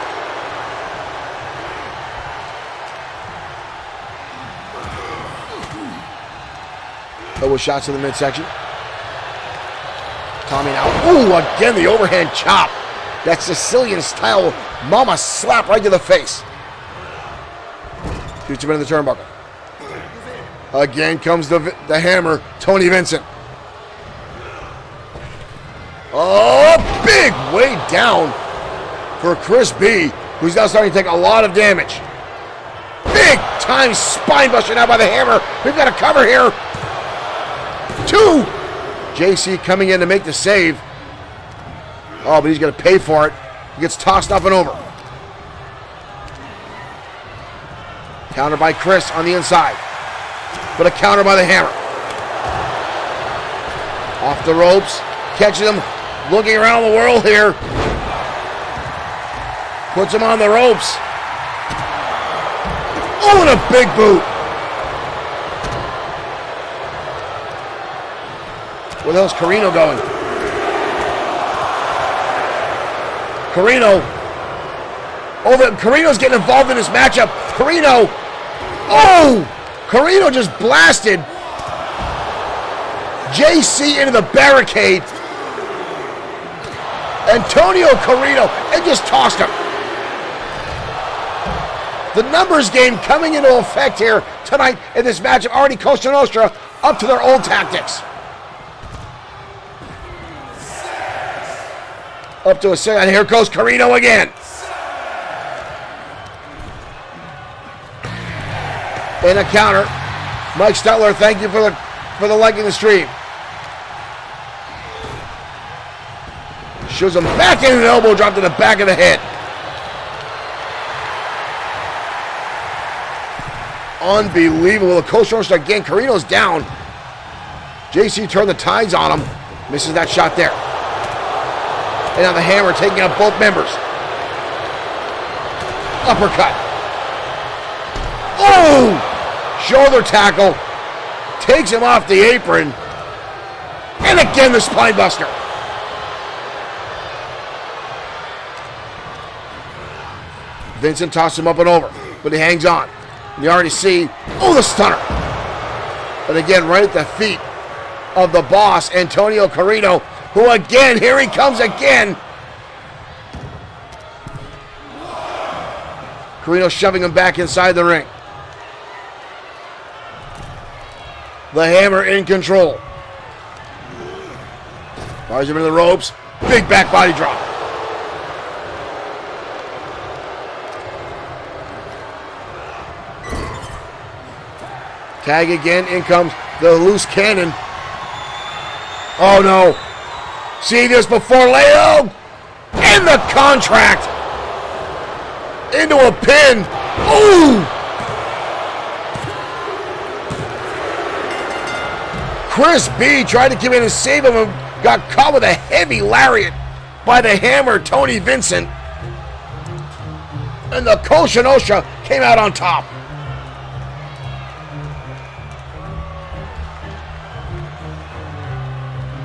With shots in the midsection. Tommy now. Ooh, again the overhand chop. That Sicilian style mama slap right to the face. Shoots him into the turnbuckle. Again comes the hammer, Tony Vincent. Oh, big way down for Chris B, who's now starting to take a lot of damage. Big time spine buster now by the hammer. We've got a cover here. 2. JC coming in to make the save. Oh, but he's going to pay for it. He gets tossed up and over. Counter by Chris on the inside. But a counter by the hammer. Off the ropes. Catches him. Looking around the world here. Puts him on the ropes. Oh, and a big boot. Where the hell's Carino going? Carino. Oh, Carino's getting involved in this matchup. Carino. Oh! Carino just blasted JC into the barricade. Antonio Carino, and just tossed him. The numbers game coming into effect here tonight in this matchup. Already Costa Nostra up to their old tactics. Up to a second. Here goes Carino again. And a counter. Mike Stetler, thank you for the like in the stream. Shows him back in an elbow drop to the back of the head. Unbelievable. The Coast Roaster again. Carino's down. JC turned the tides on him. Misses that shot there. And now the hammer taking out both members. Uppercut. Oh! Shoulder tackle. Takes him off the apron. And again the spine buster. Vincent tosses him up and over, but he hangs on. And you already see, oh, the stunner. And again, right at the feet of the boss, Antonio Carino, who again, here he comes again. Carino shoving him back inside the ring. The hammer in control. Fires him into the ropes. Big back body drop. Tag again. In comes the loose cannon. Oh no. See this before Leo. In the contract. Into a pin. Ooh. Chris B tried to come in and save him and got caught with a heavy lariat by the hammer, Tony Vincent. And the Cosa Nostra came out on top.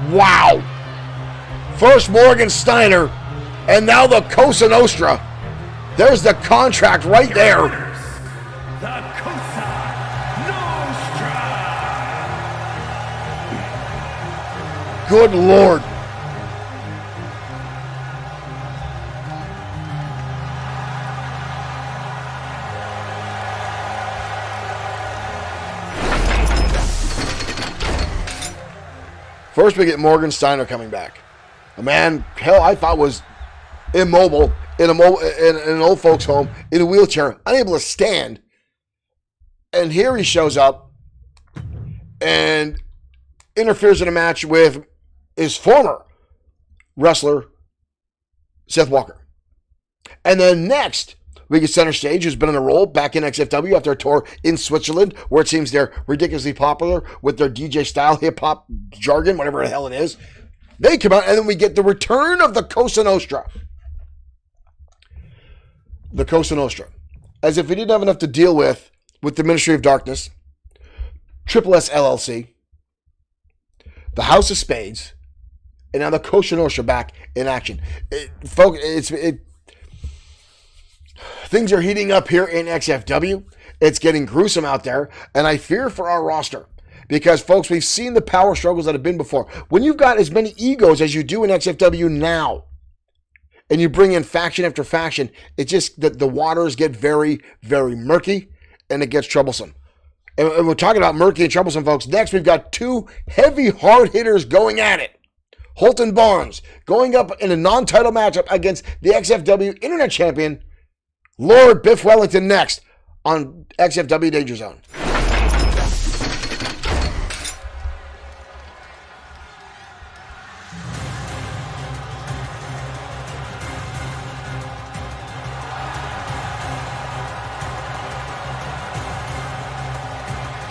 Wow. First Morgan Steiner, and now the Cosa Nostra. There's the contract right there. The Cosa Nostra. Good Lord. First, we get Morgan Steiner coming back. A man, hell, I thought was immobile in an old folks' home in a wheelchair, unable to stand. And here he shows up and interferes in a match with his former wrestler, Seth Walker. And then next, we get Center Stage, who's been on a roll back in XFW after a tour in Switzerland, where it seems they're ridiculously popular with their DJ style, hip-hop jargon, whatever the hell it is. They come out, and then we get the return of the Cosa Nostra. The Cosa Nostra. As if we didn't have enough to deal with the Ministry of Darkness, Triple S LLC, the House of Spades, and now the Cosa Nostra back in action. Things are heating up here in XFW. It's getting gruesome out there, and I fear for our roster. Because, folks, we've seen the power struggles that have been before. When you've got as many egos as you do in XFW now, and you bring in faction after faction, it's just that the waters get very, very murky, and it gets troublesome. And we're talking about murky and troublesome, folks. Next, we've got two heavy hard hitters going at it. Holton Barnes going up in a non-title matchup against the XFW Internet Champion, Lord Biff Wellington, next on XFW Danger Zone.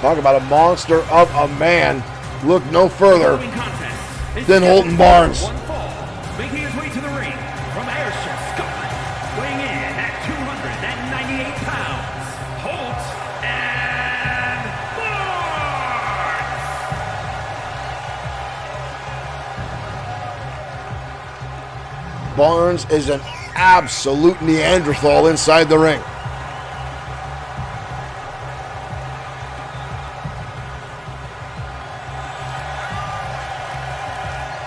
Talk about a monster of a man. Look no further than Holton Barnes. Making his way to the ring from Ayrshire, Scotland, weighing in at 298 pounds, Holt and Barnes. Barnes is an absolute Neanderthal inside the ring.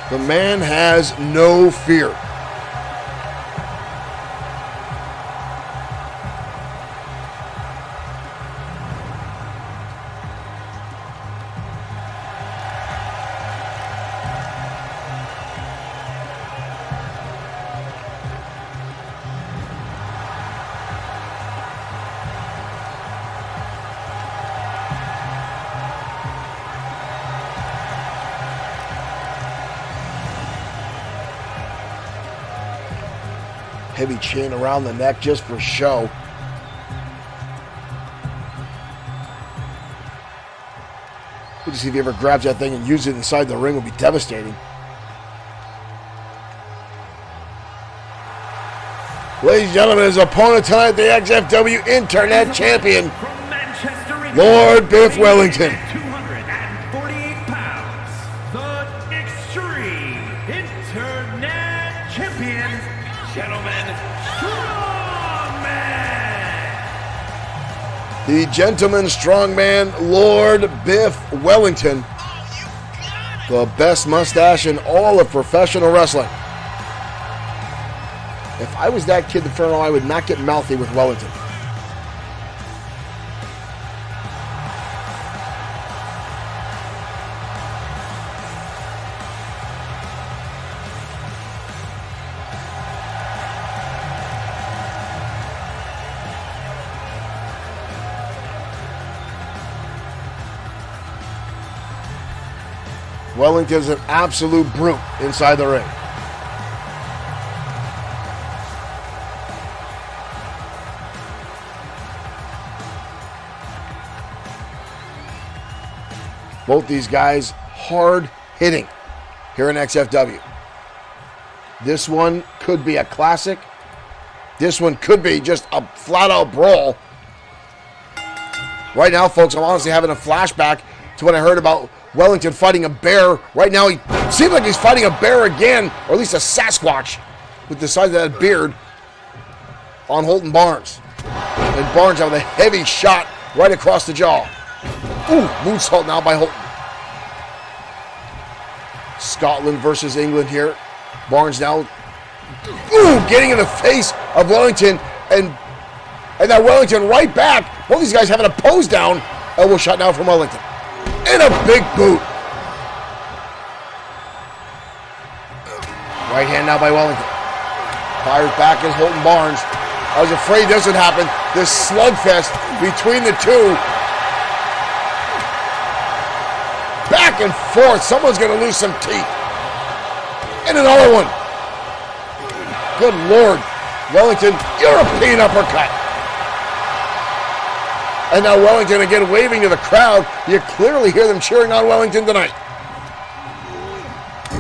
The man has no fear. Heavy chain around the neck just for show. We'll just see if he ever grabs that thing and uses it inside the ring. Would be devastating. Ladies and gentlemen, his opponent tonight, the XFW Internet Champion, Lord Biff Wellington. 248 pounds, the Extreme Internet Champion, Gentlemen, Strongman. The gentleman strongman, Lord Biff Wellington. The best mustache in all of professional wrestling. If I was that kid in front of I would not get mouthy with Wellington. Wellington's an absolute brute inside the ring. Both these guys hard hitting here in XFW. This one could be a classic. This one could be just a flat out brawl. Right now, folks, I'm honestly having a flashback to when I heard about Wellington fighting a bear. Right now, he seems like he's fighting a bear again, or at least a Sasquatch with the size of that beard on Holton Barnes. And Barnes out with a heavy shot right across the jaw. Ooh, moonsault now by Holton. Scotland versus England here. Barnes now, getting in the face of Wellington, and that Wellington right back. Both these guys having a pose down. Elbow shot now from Wellington. And a big boot. Right hand now by Wellington. Fires back as Holton Barnes. I was afraid this would happen. This slugfest between the two. Back and forth. Someone's going to lose some teeth. And another one. Good Lord. Wellington, European uppercut. And now Wellington again waving to the crowd. You clearly hear them cheering on Wellington tonight.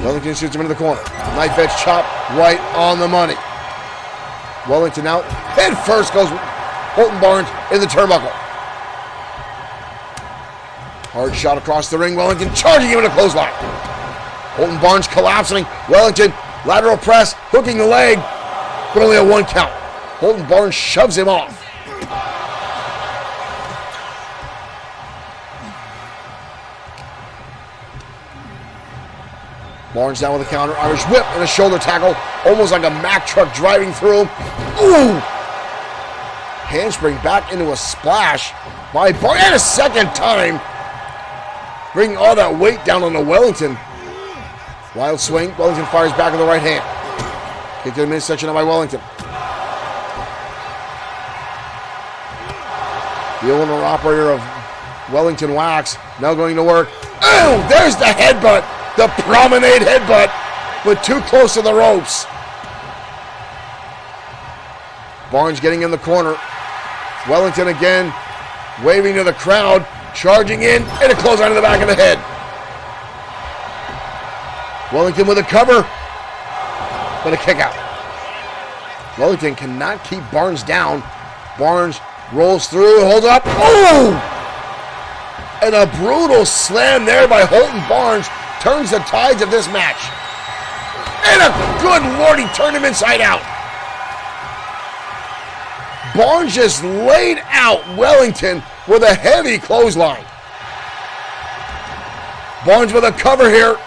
Wellington shoots him into the corner. Knife edge chop right on the money. Wellington out. Head first goes Holton Barnes in the turnbuckle. Hard shot across the ring. Wellington charging him in a clothesline. Holton Barnes collapsing. Wellington lateral press, hooking the leg, but only a 1 count. Holton Barnes shoves him off. Barnes down with a counter, Irish whip and a shoulder tackle, almost like a Mack truck driving through him. Ooh! Handspring back into a splash by Barnes, and a second time, bringing all that weight down on the Wellington. Wild swing, Wellington fires back with the right hand. Kick to the midsection by Wellington. The owner operator of Wellington Wax now going to work. Oh, there's the headbutt. The promenade headbutt, but too close to the ropes. Barnes getting in the corner. Wellington again, waving to the crowd, charging in, and a clothesline to the back of the head. Wellington with a cover, but a kick out. Wellington cannot keep Barnes down. Barnes rolls through, holds up. Oh! And a brutal slam there by Holton Barnes turns the tides of this match. And a good Lord, he turned him inside out. Barnes just laid out Wellington with a heavy clothesline. Barnes with a cover here.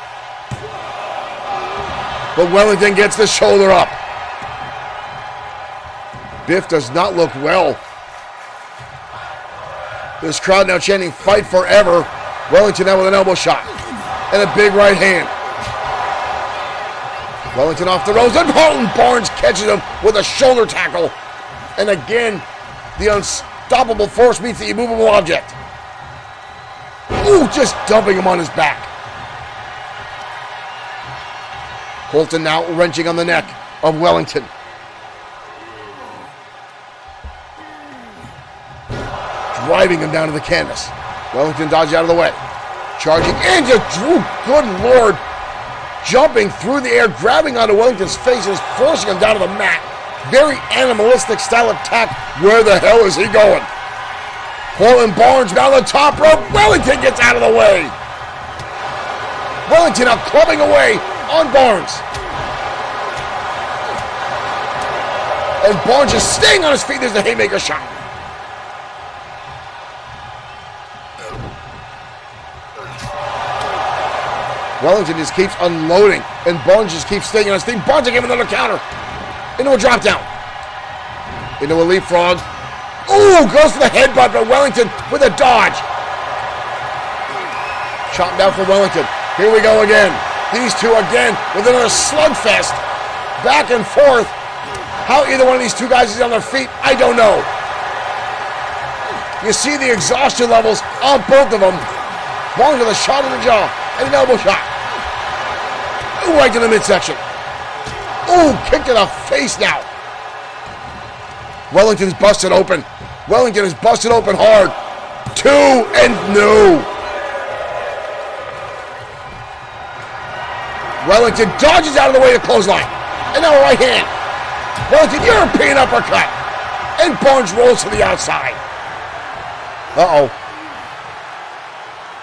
But Wellington gets the shoulder up. Biff does not look well. This crowd now chanting, "Fight forever." Wellington now with an elbow shot. And a big right hand. Wellington off the ropes, and Holton Barnes catches him with a shoulder tackle. And again, the unstoppable force meets the immovable object. Ooh, just dumping him on his back. Holton now wrenching on the neck of Wellington. Driving him down to the canvas. Wellington dodges out of the way. Charging and just, good Lord, jumping through the air, grabbing onto Wellington's face and forcing him down to the mat. Very animalistic style attack. Where the hell is he going? Holton Barnes down the top rope. Wellington gets out of the way. Wellington now clubbing away on Barnes. And Barnes is staying on his feet. There's the haymaker shot. Wellington just keeps unloading, and Barnes just keeps staying on his feet. Barnes again with another counter. Into a drop down. Into a leapfrog. Ooh, goes for the headbutt, but Wellington with a dodge. Chopped down for Wellington. Here we go again. These two again with another slugfest. Back and forth. How either one of these two guys is on their feet, I don't know. You see the exhaustion levels on both of them. Barnes with a shot in the jaw and an elbow shot. Ooh, right to the midsection. Ooh, kick to the face now. Wellington's busted open. Wellington is busted open hard. 2 and no. Wellington dodges out of the way to clothesline. And now a right hand. Wellington, European uppercut. And Barnes rolls to the outside. Uh-oh.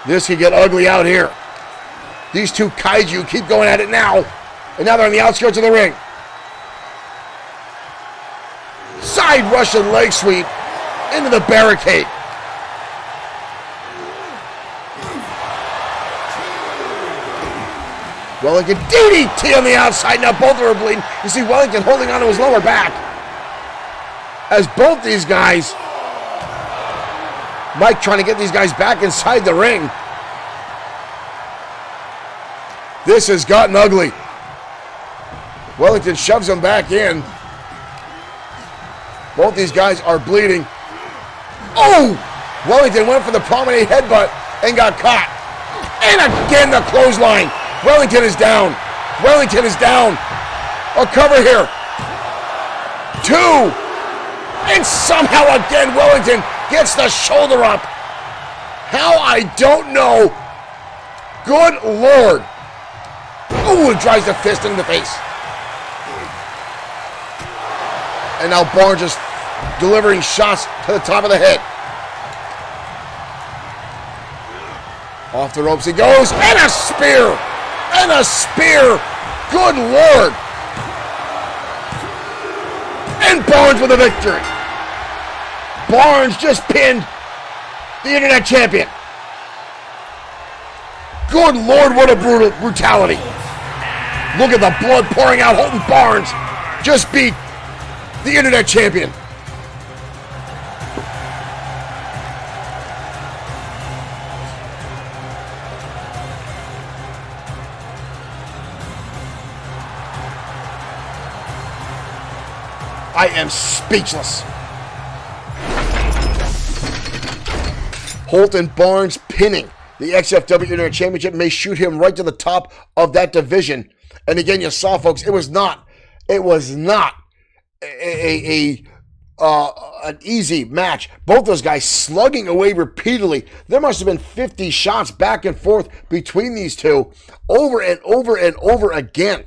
This could get ugly out here. These two kaiju keep going at it now. And now they're on the outskirts of the ring. Side Russian leg sweep into the barricade. Wellington DDT on the outside. Now both are bleeding. You see Wellington holding onto his lower back. As both these guys, Mike trying to get these guys back inside the ring. This has gotten ugly. Wellington shoves him back in. Both these guys are bleeding. Oh! Wellington went for the promenade headbutt and got caught. And again the clothesline. Wellington is down. Wellington is down. A cover here. 2. And somehow again Wellington gets the shoulder up. How, I don't know. Good Lord. Ooh, it drives the fist in the face. And now Barnes is delivering shots to the top of the head. Off the ropes he goes, and a spear! And a spear! Good Lord! And Barnes with a victory. Barnes just pinned the Internet Champion. Good Lord, what a brutality. Look at the blood pouring out. Holton Barnes just beat the Internet Champion. I am speechless. Holton Barnes pinning the XFW Internet Championship may shoot him right to the top of that division. And again, you saw, folks, it was not an easy match. Both those guys slugging away repeatedly. There must have been 50 shots back and forth between these two over and over and over again.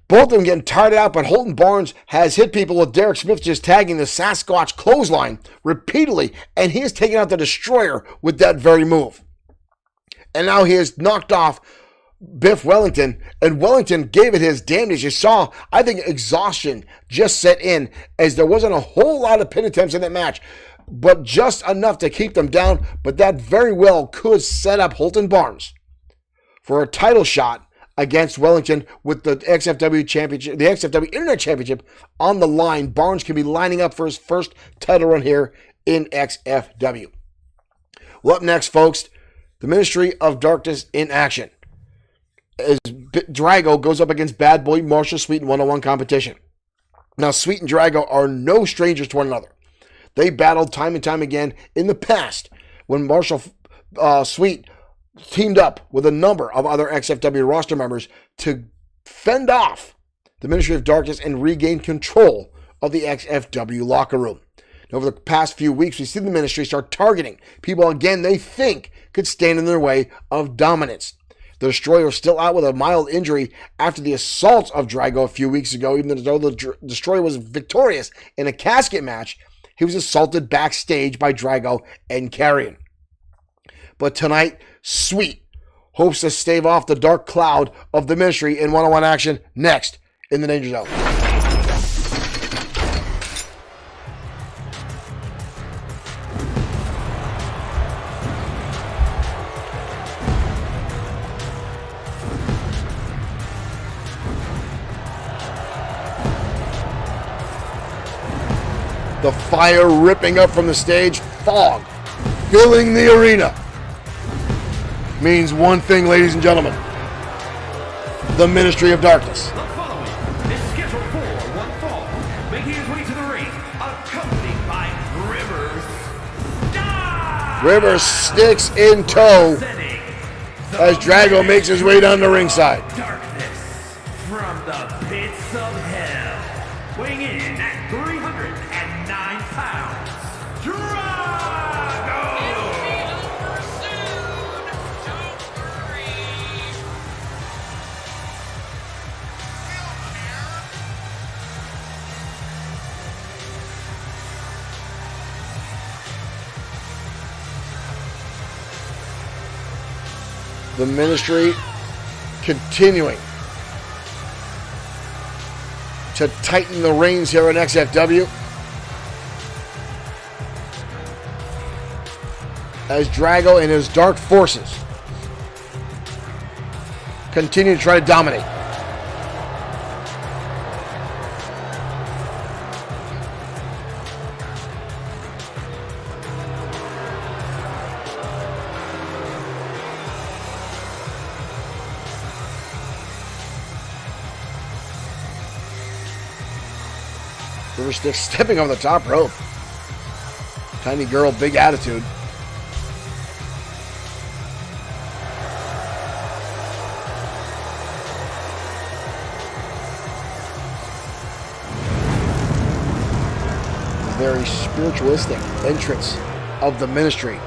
Both of them getting tired out, but Holton Barnes has hit people with Derek Smith just tagging the Sasquatch clothesline repeatedly, and he has taken out the Destroyer with that very move. And now he has knocked off Biff Wellington, and Wellington gave it his damnedest. You saw, I think, exhaustion just set in as there wasn't a whole lot of pin attempts in that match, but just enough to keep them down. But that very well could set up Holton Barnes for a title shot against Wellington with the XFW Championship, the XFW Internet Championship on the line. Barnes can be lining up for his first title run here in XFW. Well, up next, folks, the Ministry of Darkness in action as Drago goes up against Bad Boy Marshall Sweet in one-on-one competition. Now, Sweet and Drago are no strangers to one another. They battled time and time again in the past when Marshall Sweet teamed up with a number of other XFW roster members to fend off the Ministry of Darkness and regain control of the XFW locker room. And over the past few weeks, we've seen the Ministry start targeting people again they think could stand in their way of dominance. The Destroyer is still out with a mild injury after the assault of Drago a few weeks ago. Even though the Destroyer was victorious in a casket match, he was assaulted backstage by Drago and Carrion. But tonight, Sweet hopes to stave off the dark cloud of the Ministry in one-on-one action next in the Danger Zone. The fire ripping up from the stage, fog filling the arena. Means one thing, ladies and gentlemen. The Ministry of Darkness. The following is scheduled for one fall. Making his way to the ring, accompanied by Rivers sticks in tow as Drago makes his way down the ringside. Darkness from the pits of hell. Weighing in at 309 pounds. The Ministry continuing to tighten the reins here in XFW as Drago and his dark forces continue to try to dominate. River Styx stepping on the top rope. Tiny girl, big attitude. Very spiritualistic entrance of the ministry.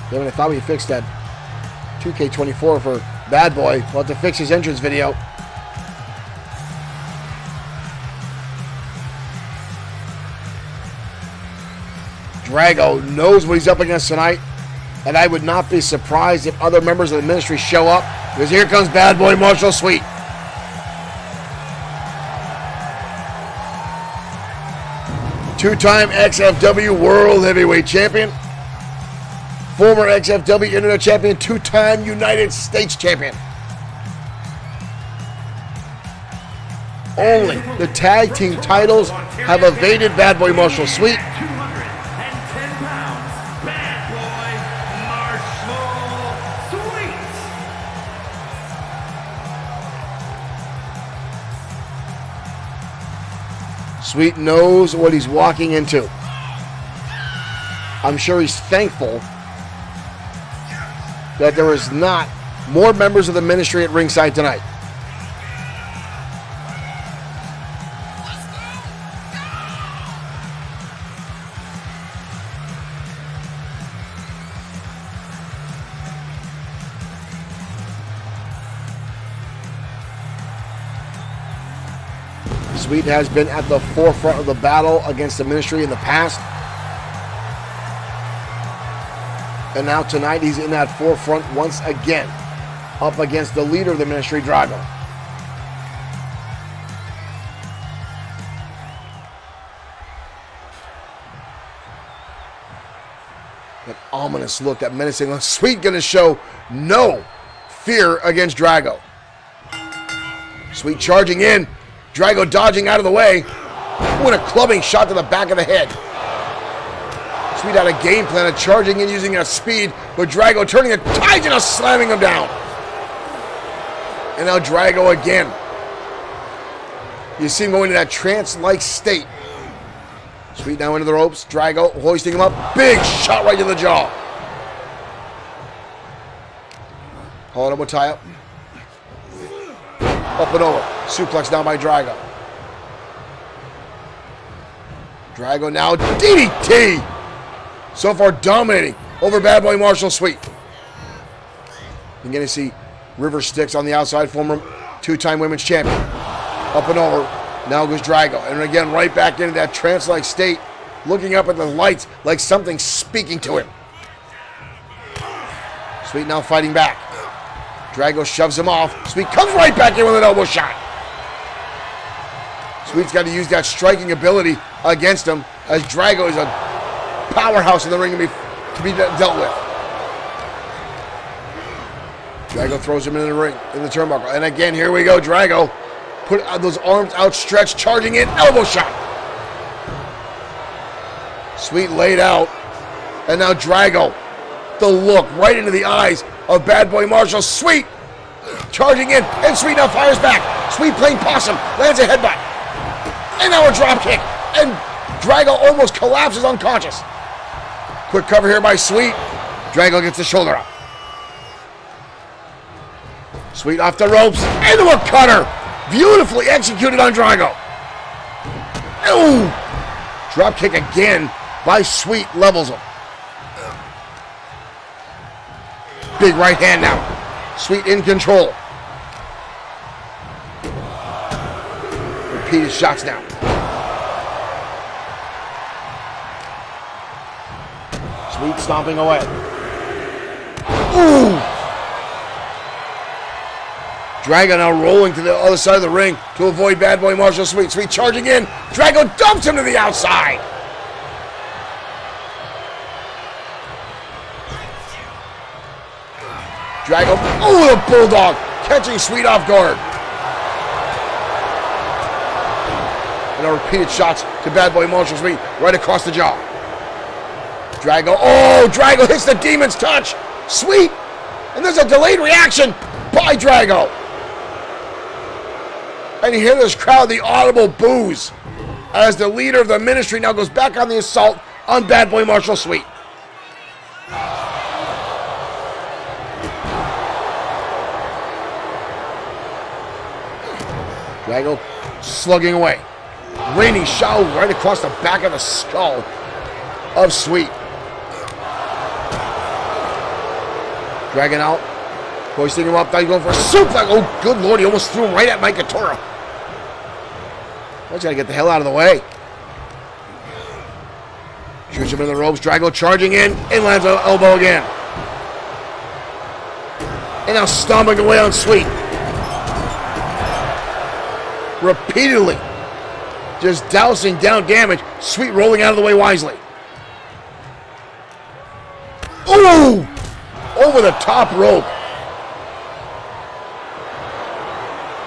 Then I thought we fixed that 2K24 for Bad Boy. We'll have to fix his entrance video. Drago knows what he's up against tonight, and I would not be surprised if other members of the ministry show up, because here comes Bad Boy Marshall Sweet. Two-time XFW World Heavyweight Champion, former XFW Internet Champion, two-time United States Champion. Only the tag team titles have evaded Bad Boy Marshall Sweet. Sweet knows what he's walking into. I'm sure he's thankful that there is not more members of the ministry at ringside tonight. Sweet has been at the forefront of the battle against the ministry in the past. And now tonight he's in that forefront once again, up against the leader of the ministry, Drago. That ominous look, that menacing look. Sweet gonna show no fear against Drago. Sweet charging in. Drago dodging out of the way. With a clubbing shot to the back of the head. Sweet had a game plan of charging in using a speed, but Drago turning the tides and slamming him down. And now Drago again. You see him going into that trance-like state. Sweet now into the ropes. Drago hoisting him up. Big shot right to the jaw. Hold up, we'll tie up. Up and over. Suplex down by Drago. Drago now DDT. So far dominating over Bad Boy Marshall Sweet. You're going to see River Styx on the outside, former two-time women's champion. Up and over. Now goes Drago. And again, right back into that trance-like state, looking up at the lights like something speaking to him. Sweet now fighting back. Drago shoves him off. Sweet comes right back in with an elbow shot. Sweet's got to use that striking ability against him, as Drago is a powerhouse in the ring to be dealt with. Drago throws him in the ring, in the turnbuckle. And again, here we go. Drago put those arms outstretched, charging in, elbow shot. Sweet laid out. And now Drago, the look right into the eyes of Bad Boy Marshall Sweet, charging in, and Sweet now fires back. Sweet playing possum, lands a headbutt, and now a drop kick, and Drago almost collapses unconscious. Quick cover here by Sweet. Drago gets the shoulder up. Sweet off the ropes, into a cutter, beautifully executed on Drago. Ooh, drop kick again by Sweet, levels him. Big right hand now. Sweet in control. Repeated shots now. Sweet stomping away. Ooh! Drago now rolling to the other side of the ring to avoid Bad Boy Marshall Sweet. Sweet charging in. Drago dumps him to the outside. Drago, oh, the bulldog, catching Sweet off guard. And now repeated shots to Bad Boy Marshall Sweet right across the jaw. Drago. Oh, Drago hits the Demon's Touch. Sweet. And there's a delayed reaction by Drago. And you hear this crowd, the audible boos, as the leader of the Ministry now goes back on the assault on Bad Boy Marshall Sweet. Drago slugging away. Raining shower right across the back of the skull of Sweet. Dragging out. Hoisting him up. Now he's going for a suplex. Oh, good Lord. He almost threw him right at Mike Katura. He's got to get the hell out of the way. Shoots him into the ropes. Drago charging in. And lands an elbow again. And now stomping away on Sweet. Repeatedly. Just dousing down damage. Sweet rolling out of the way wisely. Ooh! Over the top rope.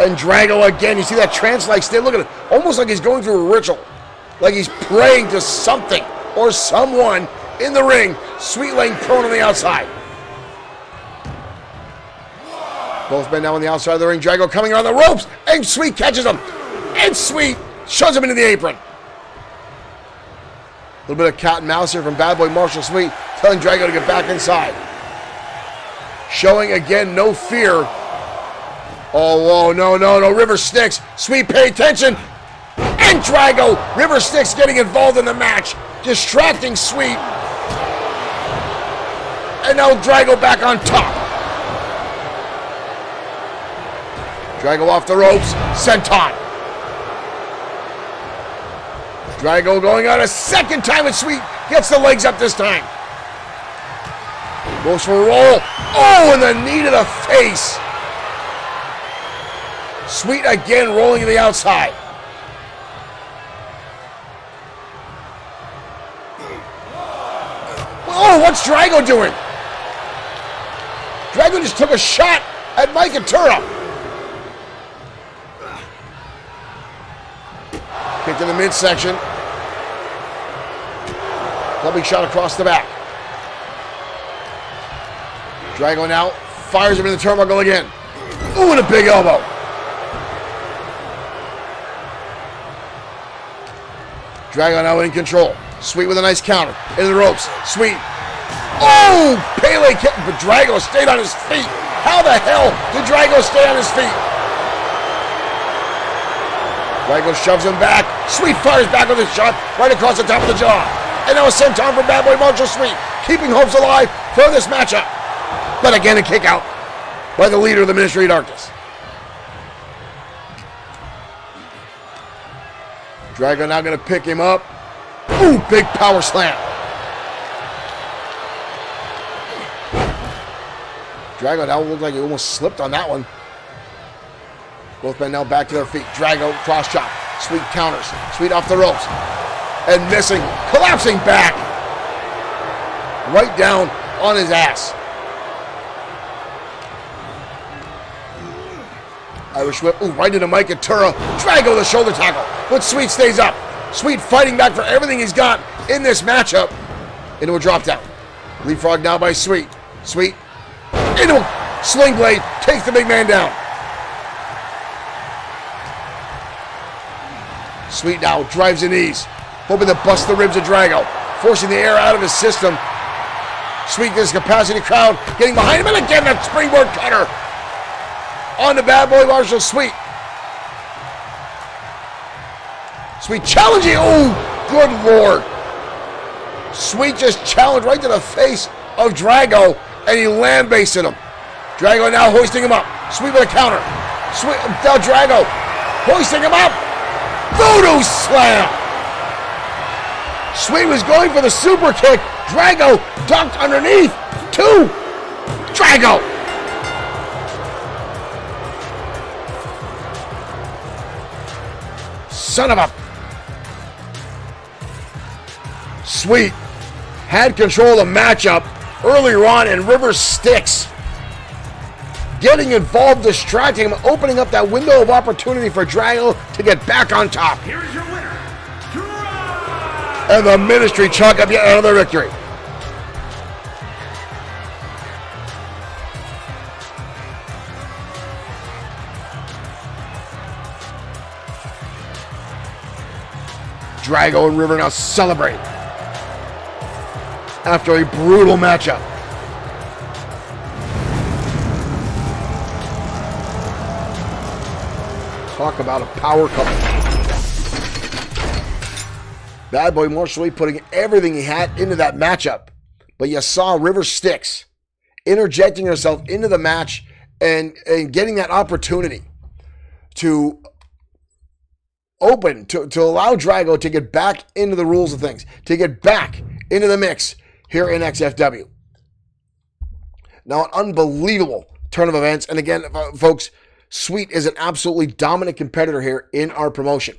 And Drago again. You see that trance-like state? Look at it. Almost like he's going through a ritual. Like he's praying to something or someone in the ring. Sweet laying prone on the outside. Both men now on the outside of the ring. Drago coming around the ropes. And Sweet catches him. And Sweet shoves him into the apron. A little bit of cat and mouse here from Bad Boy Marshall Sweet, telling Drago to get back inside. Showing again no fear. Oh, whoa, no. River Styx. Sweet, pay attention. And Drago. River Styx getting involved in the match. Distracting Sweet. And now Drago back on top. Drago off the ropes. Senton. Drago going out a second time, and Sweet gets the legs up this time. Goes for a roll. Oh, and the knee to the face. Sweet again rolling to the outside. Oh, what's Drago doing? Drago just took a shot at Mike Katura. Kick to the midsection. Clubbing shot across the back. Drago now fires him in the turnbuckle again. Ooh, and a big elbow. Drago now in control. Sweet with a nice counter. Into the ropes. Sweet. Oh! Pele kick, but Drago stayed on his feet. How the hell did Drago stay on his feet? Drago shoves him back. Sweet fires back with a shot right across the top of the jaw. And now a senton for Bad Boy Marshall Sweet, keeping hopes alive for this matchup. But again, a kick out by the leader of the Ministry of Darkness. Drago now going to pick him up. Ooh, big power slam. Drago now looked like he almost slipped on that one. Both men now back to their feet. Drago cross chop. Sweet counters. Sweet off the ropes. And missing. Collapsing back. Right down on his ass. Irish whip. Ooh, right into Mike Katura. Drago the shoulder tackle. But Sweet stays up. Sweet fighting back for everything he's got in this matchup. Into a drop down. Leapfrog now by Sweet. Sweet. Into a sling blade. Takes the big man down. Sweet now drives the knees. Hoping to bust the ribs of Drago. Forcing the air out of his system. Sweet gets capacity crowd. Getting behind him. And again that springboard cutter. On to Bad Boy Marshall Sweet. Sweet challenging. Oh, good Lord. Sweet just challenged right to the face of Drago. And he land-basted him. Drago now hoisting him up. Sweet with a counter. Sweet, now Drago hoisting him up. Voodoo slam. Sweet was going for the super kick. Drago ducked underneath. Two. Drago. Son of a... Sweet had control of the matchup earlier on, and River Styx getting involved, distracting him, opening up that window of opportunity for Drago to get back on top. Here's your winner, And the Ministry chalk up yet another victory. Drago and River now celebrate after a brutal matchup. Talk about a power couple. Bad Boy Marshall putting everything he had into that matchup. But you saw River Styx interjecting herself into the match and getting that opportunity to open, to allow Drago to get back into the rules of things, to get back into the mix here in XFW. Now, an unbelievable turn of events. And again, folks, Sweet is an absolutely dominant competitor here in our promotion.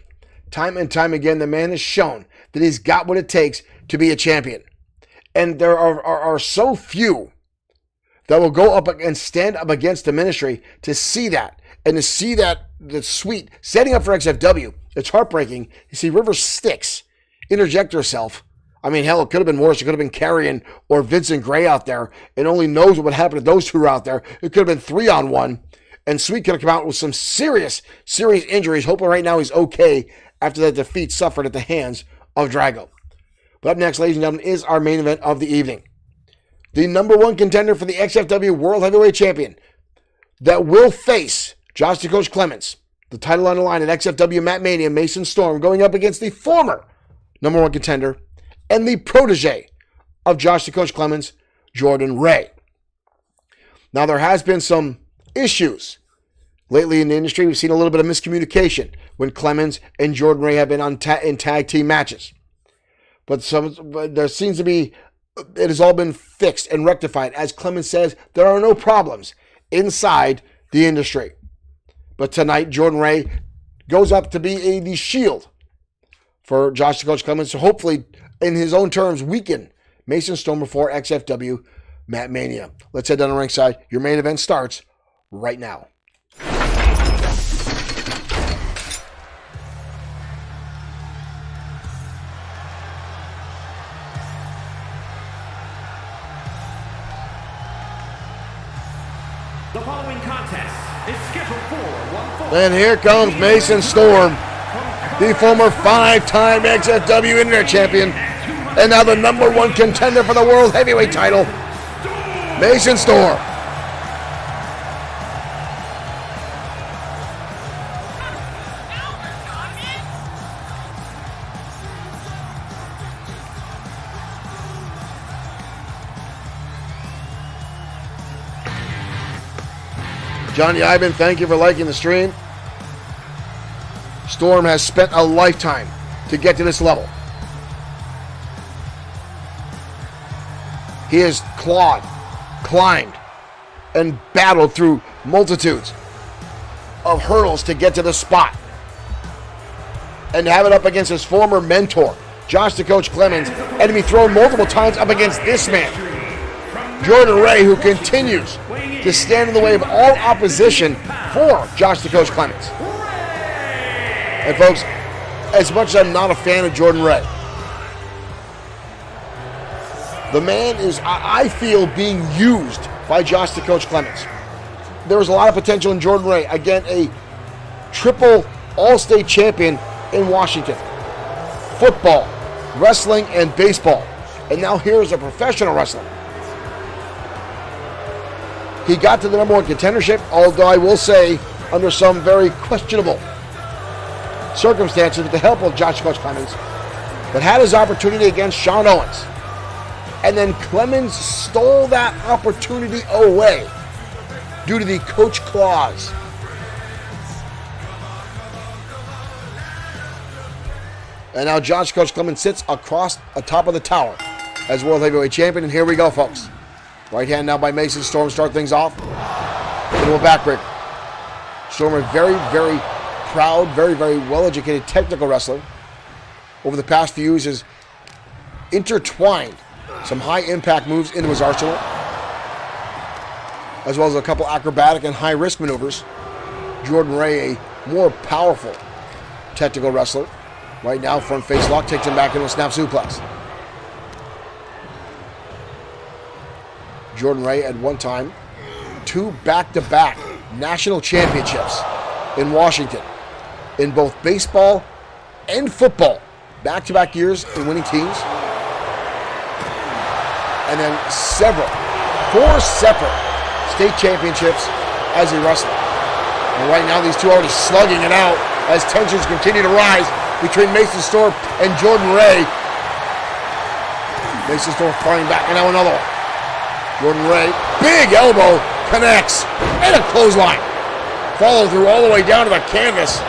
Time and time again, the man has shown that he's got what it takes to be a champion. And there are so few that will go up and stand up against the ministry to see that. And to see that Sweet setting up for XFW, it's heartbreaking. You see River Styx interject herself. I mean, hell, it could have been worse. It could have been Carrion or Vincent Gray out there, and only knows what would happen if those two were out there. It could have been 3-on-1, and Sweet could have come out with some serious injuries. Hoping right now he's okay after that defeat suffered at the hands of Drago. But up next, ladies and gentlemen, is our main event of the evening. The number one contender for the XFW World Heavyweight Champion that will face Josh the Coach Clemens. The title on the line at XFW Matt Mania, Mason Storm, going up against the former number one contender and the protege of Josh the Coach Clemens, Jordan Ray. Now, there has been some issues lately in the industry. We've seen a little bit of miscommunication when Clemens and Jordan Ray have been in tag team matches. But there seems to be, it has all been fixed and rectified. As Clemens says, there are no problems inside the industry. But tonight, Jordan Ray goes up to be the shield for Josh the Coach Clemens to hopefully, in his own terms, weaken Mason Storm before XFW Matt Mania. Let's head down to ringside. Your main event starts right now. The following contest is scheduled for one fall. And here comes Mason Storm, the former 5-time XFW Internet Champion, and now the number one contender for the World Heavyweight title, Mason Storm. Johnny Ivan, thank you for liking the stream. Storm has spent a lifetime to get to this level. He has clawed, climbed, and battled through multitudes of hurdles to get to the spot. And to have it up against his former mentor, Josh the Coach Clemens, and to be thrown multiple times up against this man, Jordan Ray, who continues to stand in the way of all opposition for Josh the Coach Clemens. And folks, as much as I'm not a fan of Jordan Ray, the man is, I feel, being used by Josh the Coach Clemens. There was a lot of potential in Jordan Ray. Again, a triple all-state champion in Washington. Football, wrestling, and baseball. And now here's a professional wrestler. He got to the number one contendership, although I will say under some very questionable circumstances with the help of Josh Coach Clemens, but had his opportunity against Sean Owens. And then Clemens stole that opportunity away due to the coach clause. And now Josh Coach Clemens sits across the top of the tower as World Heavyweight Champion. And here we go, folks. Right hand now by Mason Storm, start things off. Into a backbreaker. Storm, a very, very proud, very, very well-educated technical wrestler. Over the past few years has intertwined some high-impact moves into his arsenal, as well as a couple acrobatic and high-risk maneuvers. Jordan Ray, a more powerful technical wrestler. Right now, front face lock takes him back into a snap suplex. Jordan Ray at one time, 2 back-to-back national championships in Washington in both baseball and football. back-to-back years in winning teams. And then 4 separate state championships as a wrestler. And right now, these two are already slugging it out as tensions continue to rise between Mason Storm and Jordan Ray. Mason Storm fighting back, and now another one. Jordan Ray, big elbow, connects, and a clothesline. Follow through all the way down to the canvas.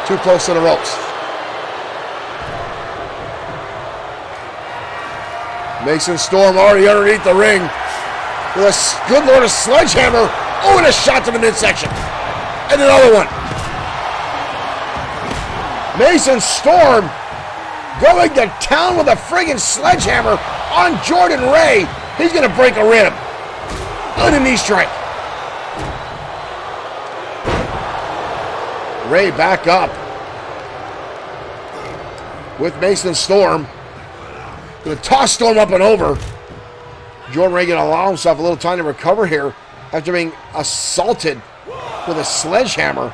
Too close to the ropes. Mason Storm already underneath the ring with a good lord of sledgehammer. Oh, and a shot to the midsection. And another one. Mason Storm going to town with a friggin' sledgehammer on Jordan Ray. He's going to break a rib. On a knee strike. Ray back up with Mason Storm. Going to toss Storm up and over. Jordan Ray going to allow himself a little time to recover here after being assaulted with a sledgehammer.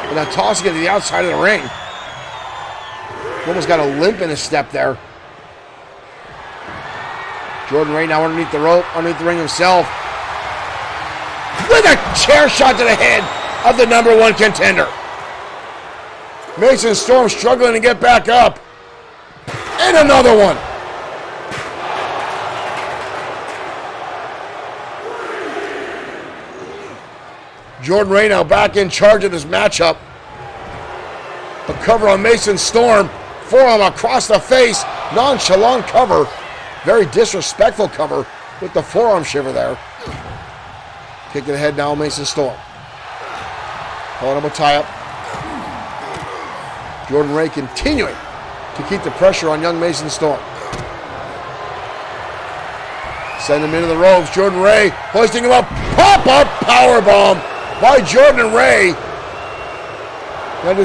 And now tossing it to the outside of the ring. Almost got a limp in his step there. Jordan Ray now underneath the rope, underneath the ring himself. With a chair shot to the head of the #1 contender. Mason Storm struggling to get back up. And another one. Jordan Ray now back in charge of this matchup. A cover on Mason Storm. Forearm across the face. Nonchalant cover. Very disrespectful cover with the forearm shiver there. Kick to the head now, Mason Storm. Calling him a tie-up. Jordan Ray continuing to keep the pressure on young Mason Storm. Send him into the ropes. Jordan Ray hoisting him up. Pop-up powerbomb by Jordan Ray.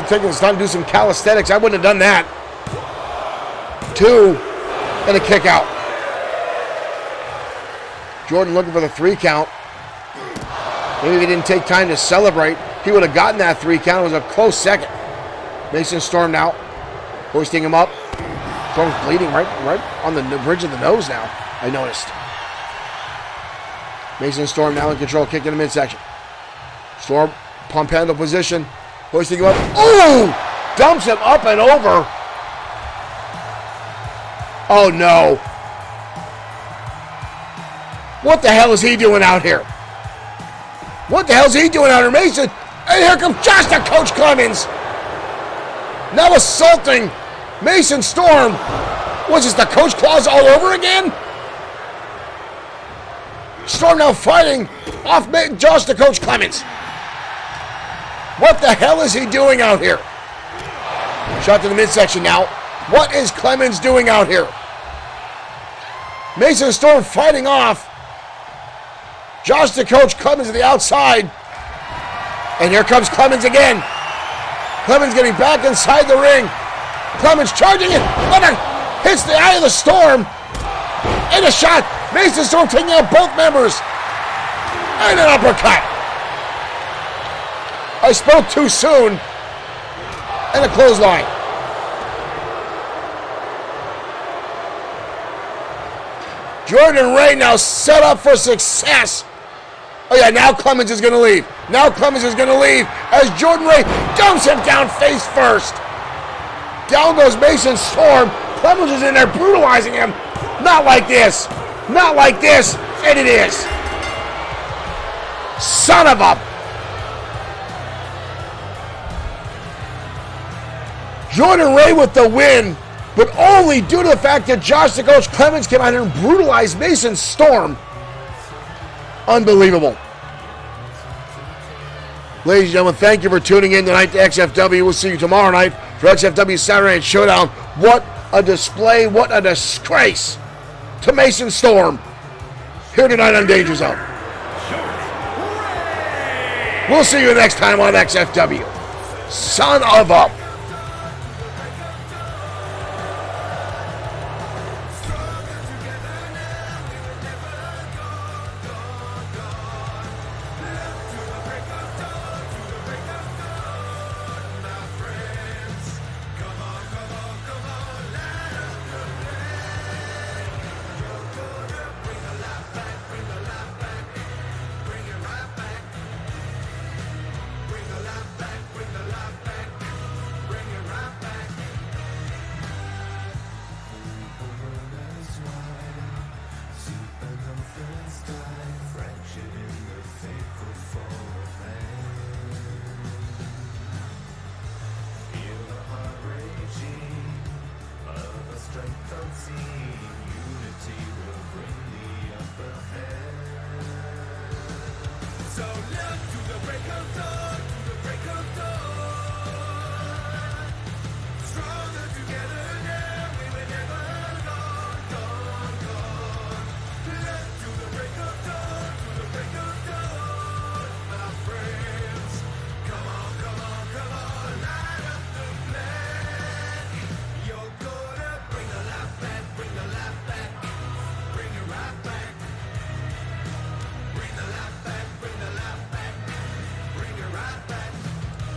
Taking his time to do some calisthenics. I wouldn't have done that. 2 and a kick out. Jordan looking for the 3 count. Maybe if he didn't take time to celebrate, he would have gotten that 3 count. It was a close second. Mason Storm now hoisting him up. Storm's bleeding right on the bridge of the nose now, I noticed. Mason Storm now in control, kick in the midsection. Storm, pump handle position, hoisting him up. Ooh! Dumps him up and over. Oh no. What the hell is he doing out here? What the hell is he doing out here, Mason? And here comes just a Coach Clemens. Now assaulting Mason Storm. Was this the Coach Claws all over again? Storm now fighting off Josh the Coach Clemens. What the hell is he doing out here? Shot to the midsection now. What is Clemens doing out here? Mason Storm fighting off Josh the Coach Clemens to the outside. And here comes Clemens again. Clemens getting back inside the ring. Clemens charging it. Hits the eye of the Storm. And a shot. Mason Storm taking out both members. And an uppercut. I spoke too soon. And a clothesline. Jordan Ray now set up for success. Oh yeah, now Clemens is going to leave. Now Clemens is going to leave as Jordan Ray dumps him down face first. Down goes Mason Storm. Clemens is in there brutalizing him. Not like this. Not like this. And it is. Son of a... Jordan Ray with the win, but only due to the fact that Josh the Coach Clemens came out here and brutalized Mason Storm. Unbelievable. Ladies and gentlemen, thank you for tuning in tonight to XFW. We'll see you tomorrow night for XFW Saturday Night Showdown. What a display, what a disgrace to Mason Storm here tonight on Danger Zone. We'll see you next time on XFW. Son of a...